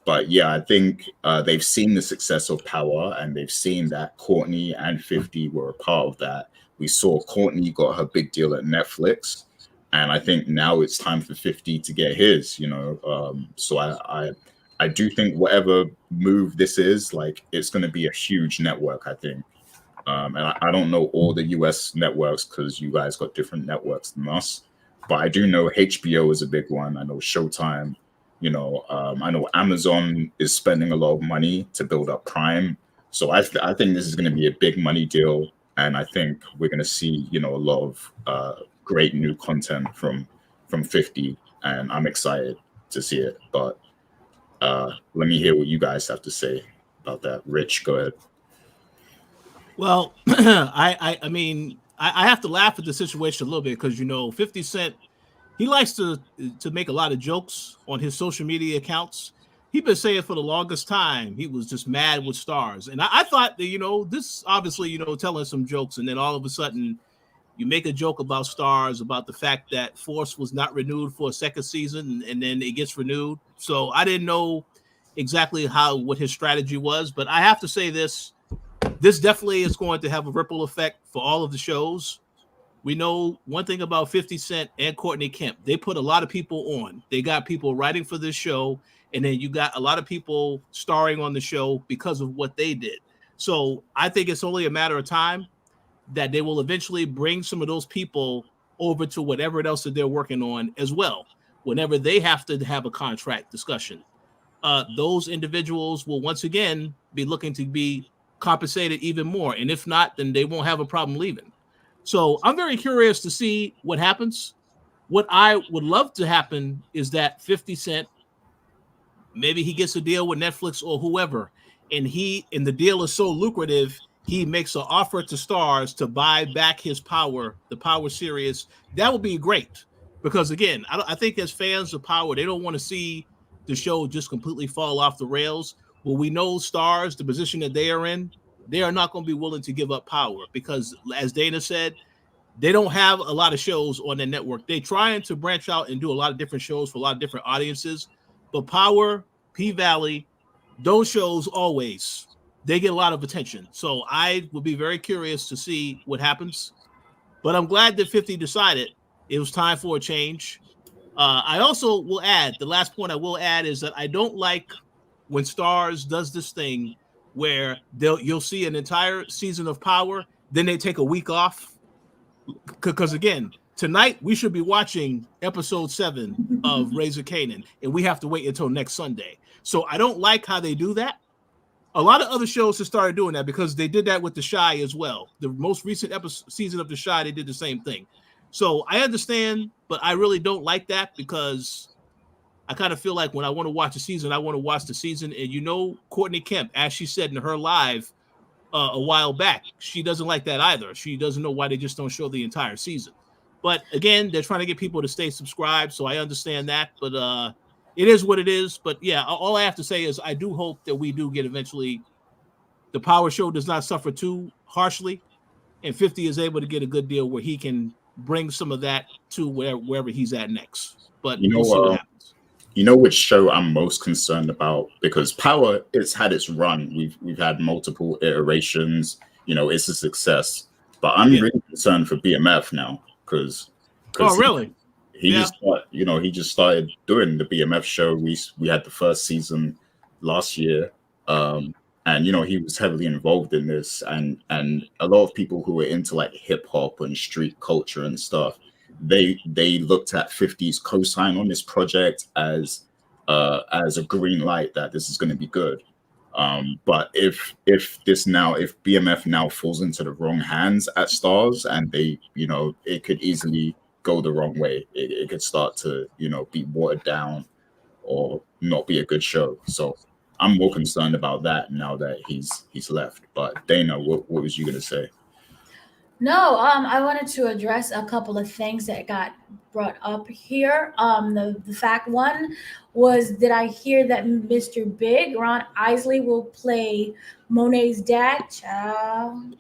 Speaker 1: But yeah, I think they've seen the success of Power and they've seen that Courtney and 50 were a part of that. We saw Courtney got her big deal at Netflix. And I think now it's time for 50 to get his, So I do think whatever move this is, like, it's going to be a huge network, I think. And I don't know all the US networks because you guys got different networks than us. But I do know HBO is a big one. I know Showtime. You know, I know Amazon is spending a lot of money to build up Prime. So I think this is going to be a big money deal. And I think we're going to see, you know, a lot of great new content from 50. And I'm excited to see it. But let me hear what you guys have to say about that. Rich, go ahead.
Speaker 2: Well, I mean, I have to laugh at the situation a little bit because, you know, 50 Cent, he likes to make a lot of jokes on his social media accounts. He's been saying for the longest time he was just mad with Stars. And I thought that, you know, this obviously, you know, telling some jokes, and then all of a sudden you make a joke about Stars, about the fact that Force was not renewed for a second season, and then it gets renewed. So I didn't know exactly what his strategy was, but I have to say this definitely is going to have a ripple effect for all of the shows. We know one thing about 50 Cent and Courtney Kemp. They put a lot of people on. They got people writing for this show, and then you got a lot of people starring on the show because of what they did. So I think it's only a matter of time that they will eventually bring some of those people over to whatever else that they're working on as well. Whenever they have to have a contract discussion, those individuals will once again be looking to be compensated even more. And if not, then they won't have a problem leaving. So I'm very curious to see what happens. What I would love to happen is that 50 Cent, maybe he gets a deal with Netflix or whoever, and the deal is so lucrative, he makes an offer to Stars to buy back his Power, the Power series. That would be great. Because again, I think as fans of Power, they don't want to see the show just completely fall off the rails. Well, we know Stars, the position that they are in, they are not going to be willing to give up Power because, as Dana said, they don't have a lot of shows on their network. They're trying to branch out and do a lot of different shows for a lot of different audiences. But Power, P-Valley, those shows always, they get a lot of attention. So I would be very curious to see what happens. But I'm glad that 50 decided it was time for a change. I also will add, the last point I will add is that I don't like when Stars does this thing where you'll see an entire season of Power, then they take a week off. Because again, tonight we should be watching episode 7 of Raising Kanan, and we have to wait until next Sunday. So I don't like how they do that. A lot of other shows have started doing that because they did that with The Chi as well. The most recent season of The Chi, they did the same thing. So I understand, but I really don't like that because I kind of feel like when I want to watch a season, I want to watch the season. And you know, Courtney Kemp, as she said in her live a while back, she doesn't like that either. She doesn't know why they just don't show the entire season. But again, they're trying to get people to stay subscribed, so I understand that. But it is what it is. But yeah, all I have to say is I do hope that we do get eventually the Power show does not suffer too harshly, and 50 is able to get a good deal where he can bring some of that to wherever he's at next. But
Speaker 1: You know,
Speaker 2: we'll see what happens.
Speaker 1: You know which show I'm most concerned about? Because Power, it's had its run. We've had multiple iterations. You know, it's a success. But I'm really concerned for BMF now because
Speaker 2: really?
Speaker 1: He just started doing the BMF show. We had the first season last year, and you know he was heavily involved in this, and a lot of people who were into like hip hop and street culture and stuff, they looked at 50's cosign on this project as a green light that this is going to be good. But if BMF now falls into the wrong hands at Stars, and it could easily go the wrong way. It could start to, be watered down or not be a good show. So I'm more concerned about that now that he's left. But Dana, what was you gonna say?
Speaker 4: No, I wanted to address a couple of things that got brought up here. The fact one was, did I hear that Mr. Big, Ron Isley, will play Monet's dad? Child.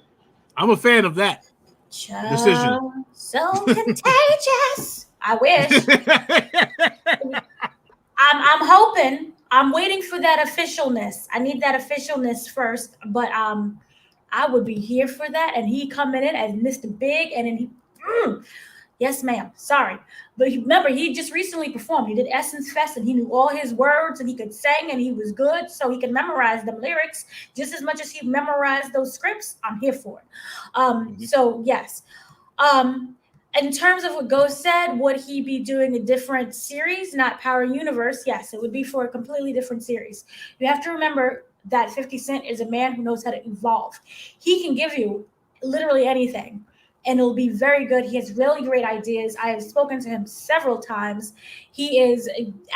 Speaker 2: I'm a fan of that decision.
Speaker 4: So contagious. I wish. I'm hoping. I'm waiting for that officialness. I need that officialness first, but I would be here for that. And he coming in as Mr. Big, and then Yes, ma'am. Sorry. But remember, he just recently performed. He did Essence Fest and he knew all his words and he could sing and he was good. So he could memorize them lyrics just as much as he memorized those scripts. I'm here for it. So, yes. In terms of what Ghost said, would he be doing a different series, not Power Universe? Yes, it would be for a completely different series. You have to remember that 50 Cent is a man who knows how to evolve. He can give you literally anything, and it'll be very good. He has really great ideas. I have spoken to him several times. He is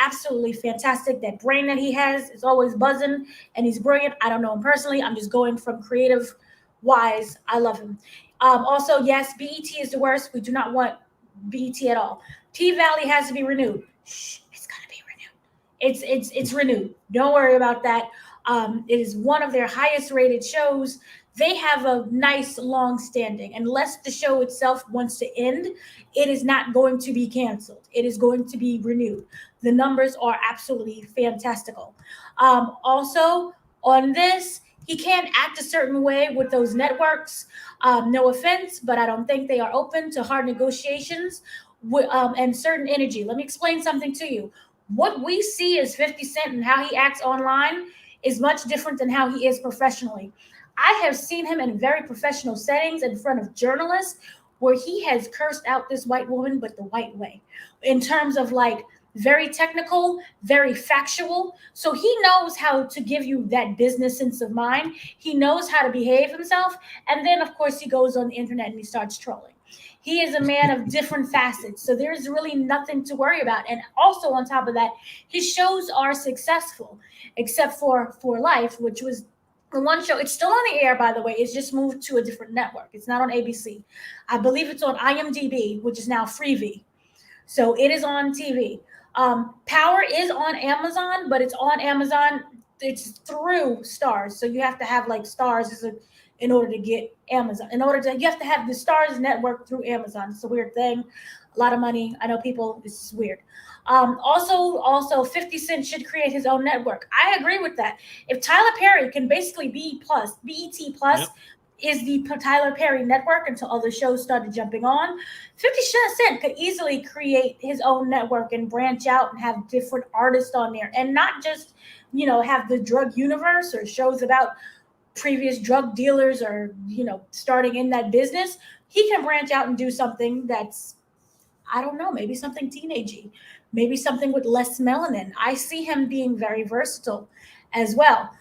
Speaker 4: absolutely fantastic. That brain that he has is always buzzing, and he's brilliant. I don't know him personally. I'm just going from creative wise. I love him. Also, yes, BET is the worst. We do not want BET at all. P-Valley has to be renewed. Shh, it's gonna be renewed. It's renewed. Don't worry about that. It is one of their highest rated shows. They have a nice long standing. Unless the show itself wants to end, it is not going to be canceled. It is going to be renewed. The numbers are absolutely fantastical. Also, on this, he can't act a certain way with those networks. No offense, but I don't think they are open to hard negotiations and certain energy. Let me explain something to you. What we see as 50 Cent and how he acts online is much different than how he is professionally. I have seen him in very professional settings in front of journalists where he has cursed out this white woman, but the white way, in terms of like very technical, very factual. So he knows how to give you that business sense of mind. He knows how to behave himself. And then, of course, he goes on the internet and he starts trolling. He is a man of different facets. So there's really nothing to worry about. And also on top of that, his shows are successful, except for Life, which was the one show. It's still on the air, by the way. It's just moved to a different network. It's not on ABC. I believe it's on IMDb, which is now Freevee. So it is on TV. Power is on Amazon, but it's on Amazon. It's through Stars. So you have to have like Stars in order to get Amazon. You have to have the Stars network through Amazon. It's a weird thing. A lot of money. I know people, it's weird. Also 50 Cent should create his own network. I agree with that. If Tyler Perry can basically be BET Plus, yep, is the Tyler Perry network until other shows started jumping on. 50 Cent could easily create his own network and branch out and have different artists on there and not just, have the drug universe or shows about previous drug dealers or, starting in that business. He can branch out and do something that's, I don't know, maybe something teenagey, maybe something with less melanin. I see him being very versatile as well.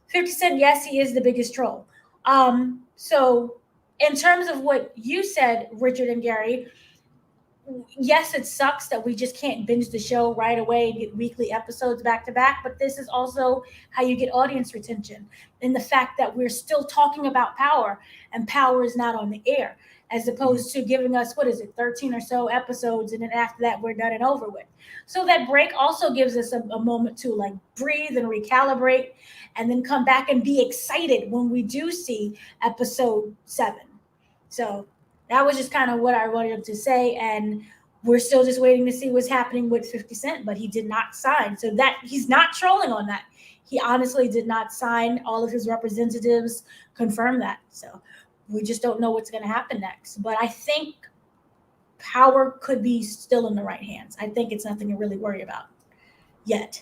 Speaker 4: 50 Cent, yes, he is the biggest troll. So in terms of what you said, Richard and Gary, yes, it sucks that we just can't binge the show right away and get weekly episodes back to back, but this is also how you get audience retention, and the fact that we're still talking about Power and Power is not on the air, as opposed to giving us, 13 or so episodes, and then after that we're done and over with. So that break also gives us a moment to like breathe and recalibrate and then come back and be excited when we do see episode 7. So that was just kind of what I wanted to say. And we're still just waiting to see what's happening with 50 Cent, but he did not sign. So that he's not trolling on that. He honestly did not sign. All of his representatives confirmed that. So we just don't know what's going to happen next. But I think Power could be still in the right hands. I think it's nothing to really worry about yet.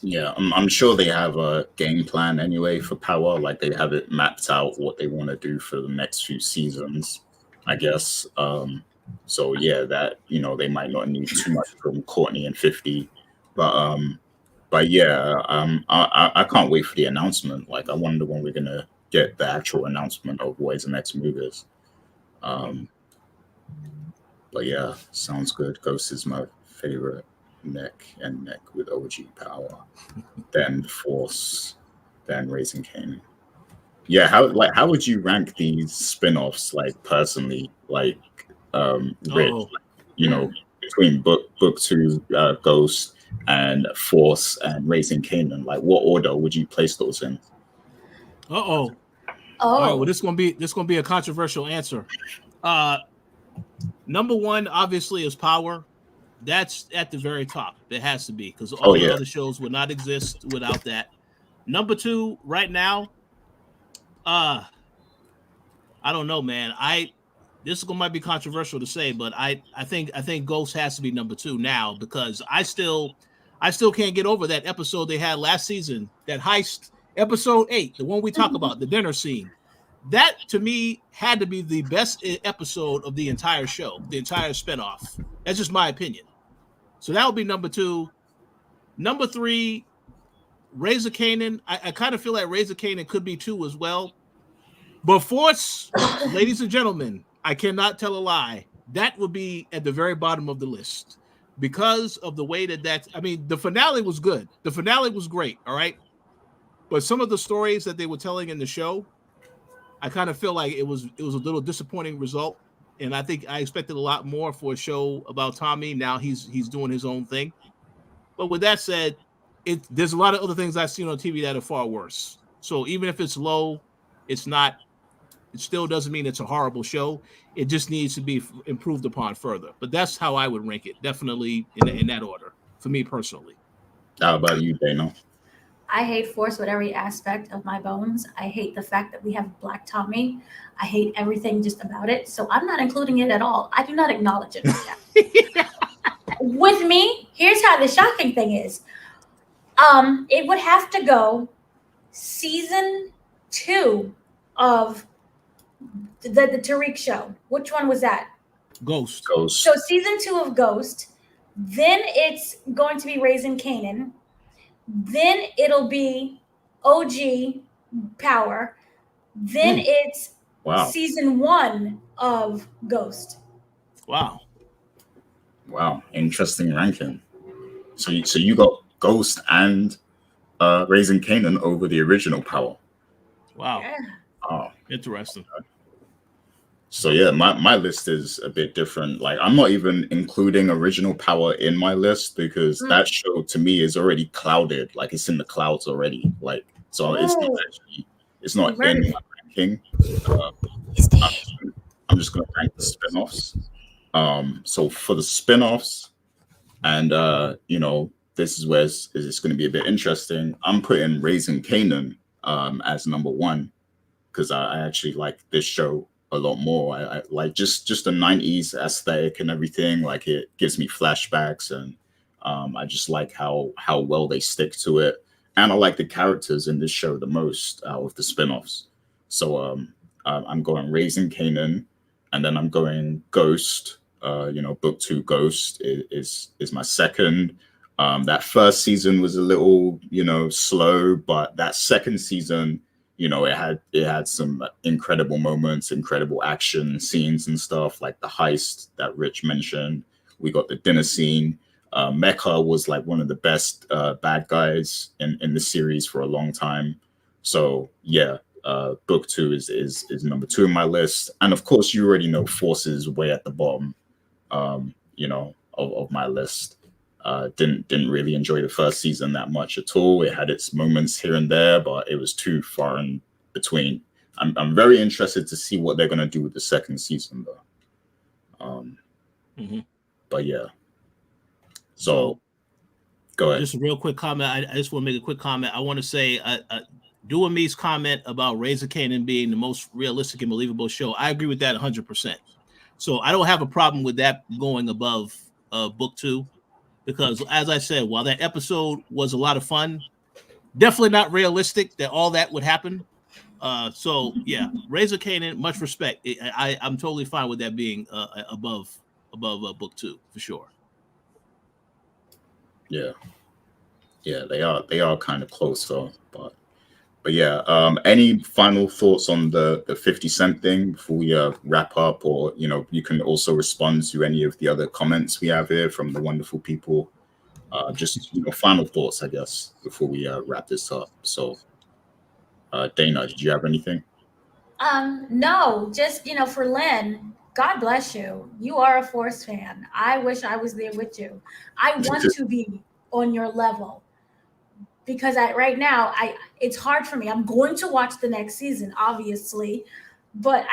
Speaker 1: Yeah, I'm sure they have a game plan anyway for Power. Like they have it mapped out what they want to do for the next few seasons, I guess. So yeah, that they might not need too much from Courtney and 50, but yeah, I can't wait for the announcement. Like I wonder when we're gonna get the actual announcement of what his next move is. But yeah, sounds good. Ghost is my favorite. Neck and neck with OG Power, then Force, then Raising Kanan. Yeah, how would you rank these spin-offs, like personally, like Rich, between book 2, Ghost, and Force and Raising Kanan? Like, what order would you place those in?
Speaker 2: All right, well, this is gonna be a controversial answer. Number 1 obviously is Power. That's at the very top. It has to be, because all the other shows would not exist without that. Number 2, right now, I don't know, man. this might be controversial to say, but I think Ghost has to be number 2 now, because I still can't get over that episode they had last season, that heist episode 8, the one we talk about, the dinner scene. That to me had to be the best episode of the entire show, the entire spinoff. That's just my opinion. So that would be number 2. Number 3, Raising Kanan. I kind of feel like Raising Kanan could be 2 as well. But Force, ladies and gentlemen, I cannot tell a lie. That would be at the very bottom of the list because of the way that I mean, the finale was good. The finale was great, all right? But some of the stories that they were telling in the show, I kind of feel like it was a little disappointing result. And I think I expected a lot more for a show about Tommy. Now he's doing his own thing. But with that said, there's a lot of other things I've seen on TV that are far worse. So even if it's low, it's not. It still doesn't mean it's a horrible show. It just needs to be improved upon further. But that's how I would rank it. Definitely in that order for me personally.
Speaker 1: How about you, Dana?
Speaker 4: I hate Force with every aspect of my bones. I hate the fact that we have Black Tommy. I hate everything just about it. So I'm not including it at all. I do not acknowledge it right now. With me, here's how the shocking thing is. It would have to go season 2 of the Tariq show. Which one was that?
Speaker 2: Ghost.
Speaker 4: So season 2 of Ghost. Then it's going to be Raising Kanan. Then it'll be OG Power. Then it's season 1 of Ghost.
Speaker 2: Wow.
Speaker 1: Interesting ranking. So you got Ghost and Raising Kanan over the original Power.
Speaker 2: Wow.
Speaker 4: Yeah.
Speaker 1: Oh,
Speaker 2: interesting.
Speaker 1: So yeah, my list is a bit different. Like I'm not even including original Power in my list because that show to me is already clouded. Like it's in the clouds already. Like so it's not in my ranking. I'm just gonna rank the spin-offs. So for the spin-offs, and this is where it's going to be a bit interesting. I'm putting Raising Kanan as number 1 because I actually like this show a lot more. I like just the 90s aesthetic and everything. Like it gives me flashbacks, and I just like how well they stick to it. And I like the characters in this show the most out of the spin-offs. So I'm going Raising Kanan, and then I'm going Ghost. Book 2 Ghost is my second. That first season was a little, slow, but that second season, it had some incredible moments, incredible action scenes and stuff, like the heist that Rich mentioned. We got the dinner scene. Mecha was like one of the best bad guys in the series for a long time. So yeah, book 2 is number 2 in my list. And of course, you already know Force is way at the bottom, of my list. Didn't really enjoy the first season that much at all. It had its moments here and there, but it was too far in between. I'm very interested to see what they're going to do with the second season, though. But yeah. So go ahead.
Speaker 2: Just a real quick comment. I just want to make a quick comment. I want to say, doing me's comment about Raising Kanan being the most realistic and believable show. I agree with that 100%. So I don't have a problem with that going above book 2. Because as I said, while that episode was a lot of fun, definitely not realistic that all that would happen. So yeah, Raising Kanan, much respect. I'm totally fine with that being above book 2 for sure.
Speaker 1: Yeah, they are kind of close though, but yeah. Any final thoughts on the 50 Cent thing before we wrap up, or you can also respond to any of the other comments we have here from the wonderful people. Just final thoughts, I guess, before we wrap this up. So, Dana, did you have anything?
Speaker 4: No, just for Lynn. God bless you. You are a Force fan. I wish I was there with you. I want to be on your level. Because right now, it's hard for me. I'm going to watch the next season, obviously, but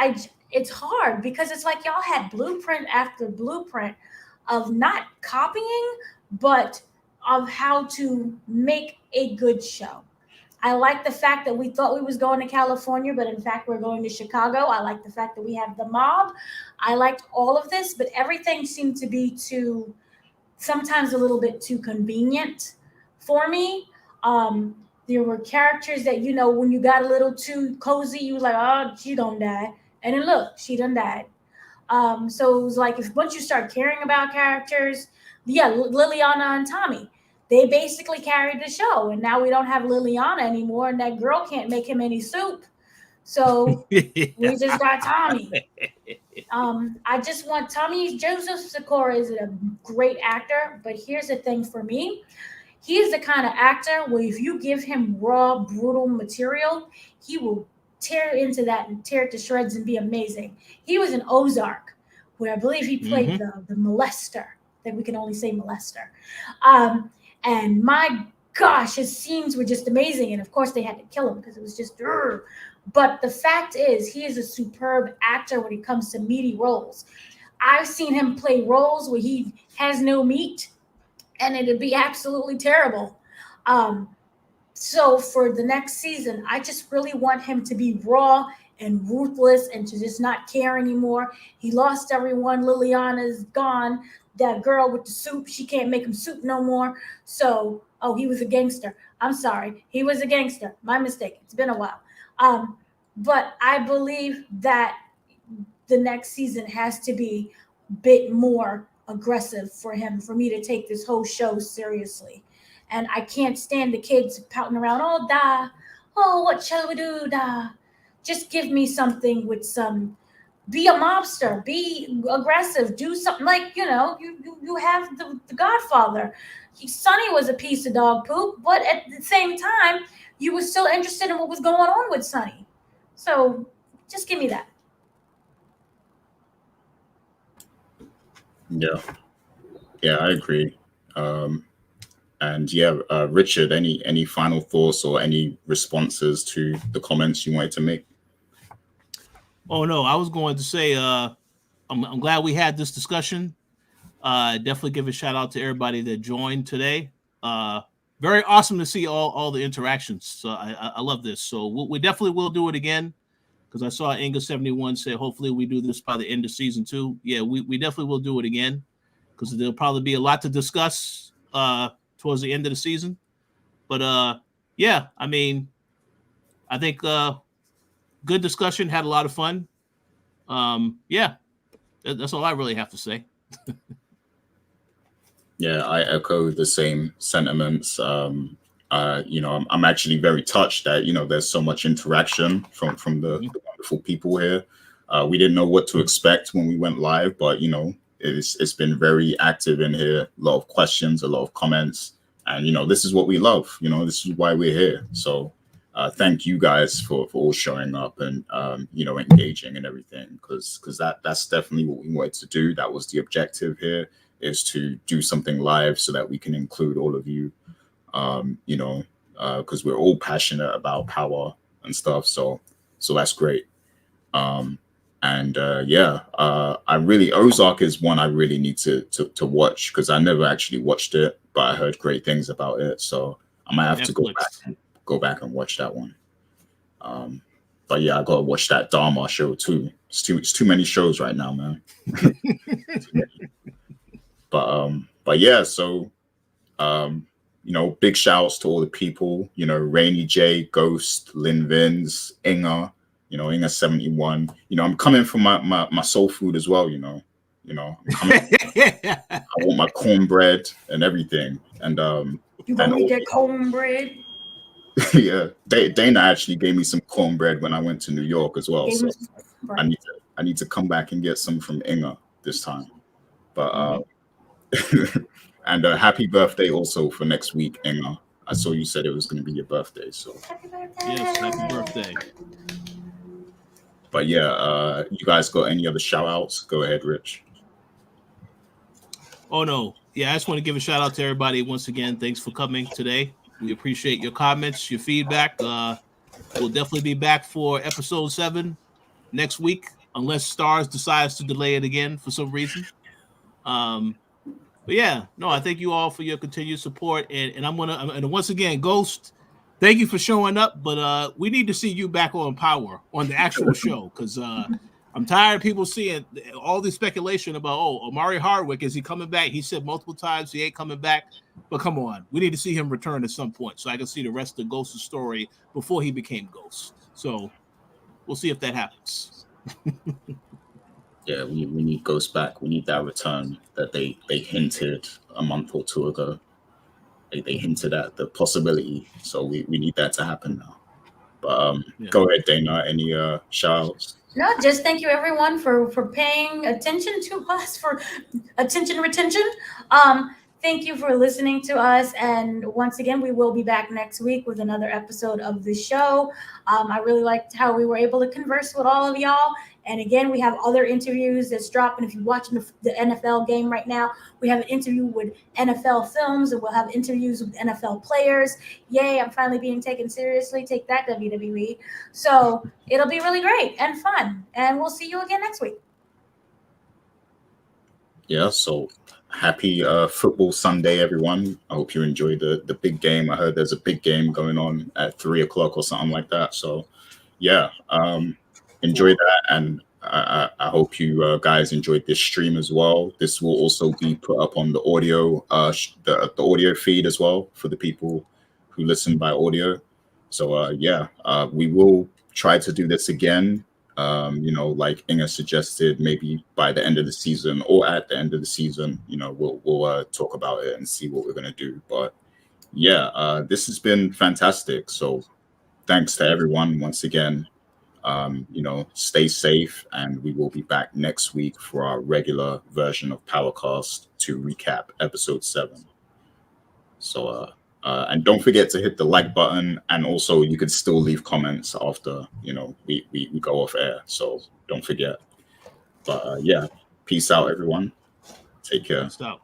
Speaker 4: it's hard because it's like y'all had blueprint after blueprint of not copying, but of how to make a good show. I like the fact that we thought we was going to California, but in fact we're going to Chicago. I like the fact that we have the mob. I liked all of this, but everything seemed to be sometimes a little bit too convenient for me. There were characters that, when you got a little too cozy, you was like, oh, she don't die. And then look, she done died. So it was like, if once you start caring about characters, Liliana and Tommy, they basically carried the show. And now we don't have Liliana anymore, and that girl can't make him any soup. So we just got Tommy. I just want Tommy. Joseph Sikora is a great actor, but here's the thing for me. He is the kind of actor where if you give him raw, brutal material, he will tear into that and tear it to shreds and be amazing. He was in Ozark, where I believe he played the molester. That we can only say molester. And my gosh, his scenes were just amazing. And of course, they had to kill him because it was just. But the fact is, he is a superb actor when it comes to meaty roles. I've seen him play roles where he has no meat, and it'd be absolutely terrible. So for the next season, I just really want him to be raw and ruthless and to just not care anymore. He lost everyone. Liliana's gone. That girl with the soup, she can't make him soup no more. So, he was a gangster. I'm sorry. He was a gangster. My mistake. It's been a while. But I believe that the next season has to be a bit more aggressive for him, for me to take this whole show seriously. And I can't stand the kids pouting around, oh, da. Oh, what shall we do, da? Just give me something with be a mobster, be aggressive, do something like, you have the Godfather. Sonny was a piece of dog poop, but at the same time, you were still interested in what was going on with Sonny. So just give me that.
Speaker 1: Yeah, I agree. And Richard, any final thoughts or any responses to the comments you wanted to make?
Speaker 2: Oh no, I was going to say I'm glad we had this discussion. Definitely give a shout out to everybody that joined today. Very awesome to see all the interactions. So I love this. So we definitely will do it again, because I saw Inga71 say hopefully we do this by the end of season 2. Yeah, we definitely will do it again, because there'll probably be a lot to discuss towards the end of the season. But I think good discussion, had a lot of fun. That's all I really have to say.
Speaker 1: Yeah, I echo the same sentiments. I'm actually very touched that, there's so much interaction from the wonderful people here. We didn't know what to expect when we went live, but, it's been very active in here. A lot of questions, a lot of comments. And, this is what we love. This is why we're here. So thank you guys for all showing up and, engaging and everything, because that's definitely what we wanted to do. That was the objective here, is to do something live so that we can include all of you, because we're all passionate about power and stuff. So that's great. Ozark is one I really need to watch, because I never actually watched it, but I heard great things about it. So I might have to go back and watch that one. But yeah, I gotta watch that Dharma show too. It's too many shows right now, man. But yeah, so big shouts to all the people, Rainy J, Ghost, Lynn Vins, Inga, Inga71. I'm coming for my soul food as well, I'm coming. I want my cornbread and everything. And
Speaker 4: you gonna eat that cornbread?
Speaker 1: Yeah, Dana actually gave me some cornbread when I went to New York as well. So I need to come back and get some from Inga this time. But and happy birthday also for next week, Inga. I saw you said it was going to be your birthday, so
Speaker 4: happy birthday.
Speaker 2: Yes, happy birthday.
Speaker 1: But yeah, you guys got any other shout outs? Go ahead, Rich.
Speaker 2: Oh no, yeah, I just want to give a shout out to everybody once again. Thanks for coming today. We appreciate your comments, your feedback. We'll definitely be back for episode 7 next week, unless Stars decides to delay it again for some reason. But yeah, no, I thank you all for your continued support. And once again, Ghost, thank you for showing up, but we need to see you back on Power on the actual show, because I'm tired of people seeing all this speculation about, Omari Hardwick, is he coming back? He said multiple times he ain't coming back, but come on, we need to see him return at some point so I can see the rest of Ghost's story before he became Ghost. So we'll see if that happens.
Speaker 1: Yeah, we need Ghost back. We need that return that they hinted a month or two ago. They hinted at the possibility, so we need that to happen now. But go ahead, Dana. Any shout-outs?
Speaker 4: No, just thank you everyone for paying attention to us, for attention retention. Thank you for listening to us, and once again, we will be back next week with another episode of the show. I really liked how we were able to converse with all of y'all. And again, we have other interviews that's dropping. If you're watching the NFL game right now, we have an interview with NFL Films, and we'll have interviews with NFL players. Yay, I'm finally being taken seriously. Take that, WWE. So it'll be really great and fun. And we'll see you again next week.
Speaker 1: Yeah, so happy football Sunday, everyone. I hope you enjoy the big game. I heard there's a big game going on at 3:00 or something like that. So yeah, enjoy that, and I hope you guys enjoyed this stream as well. This will also be put up on the audio, the audio feed as well for the people who listen by audio. So we will try to do this again. Like Inga suggested, maybe by the end of the season or at the end of the season, we'll talk about it and see what we're gonna do. But yeah, this has been fantastic. So thanks to everyone once again. Stay safe, and we will be back next week for our regular version of Powercast to recap episode 7. So and don't forget to hit the like button, and also you could still leave comments after we go off air, so don't forget. But peace out, everyone. Take care.
Speaker 2: Peace out.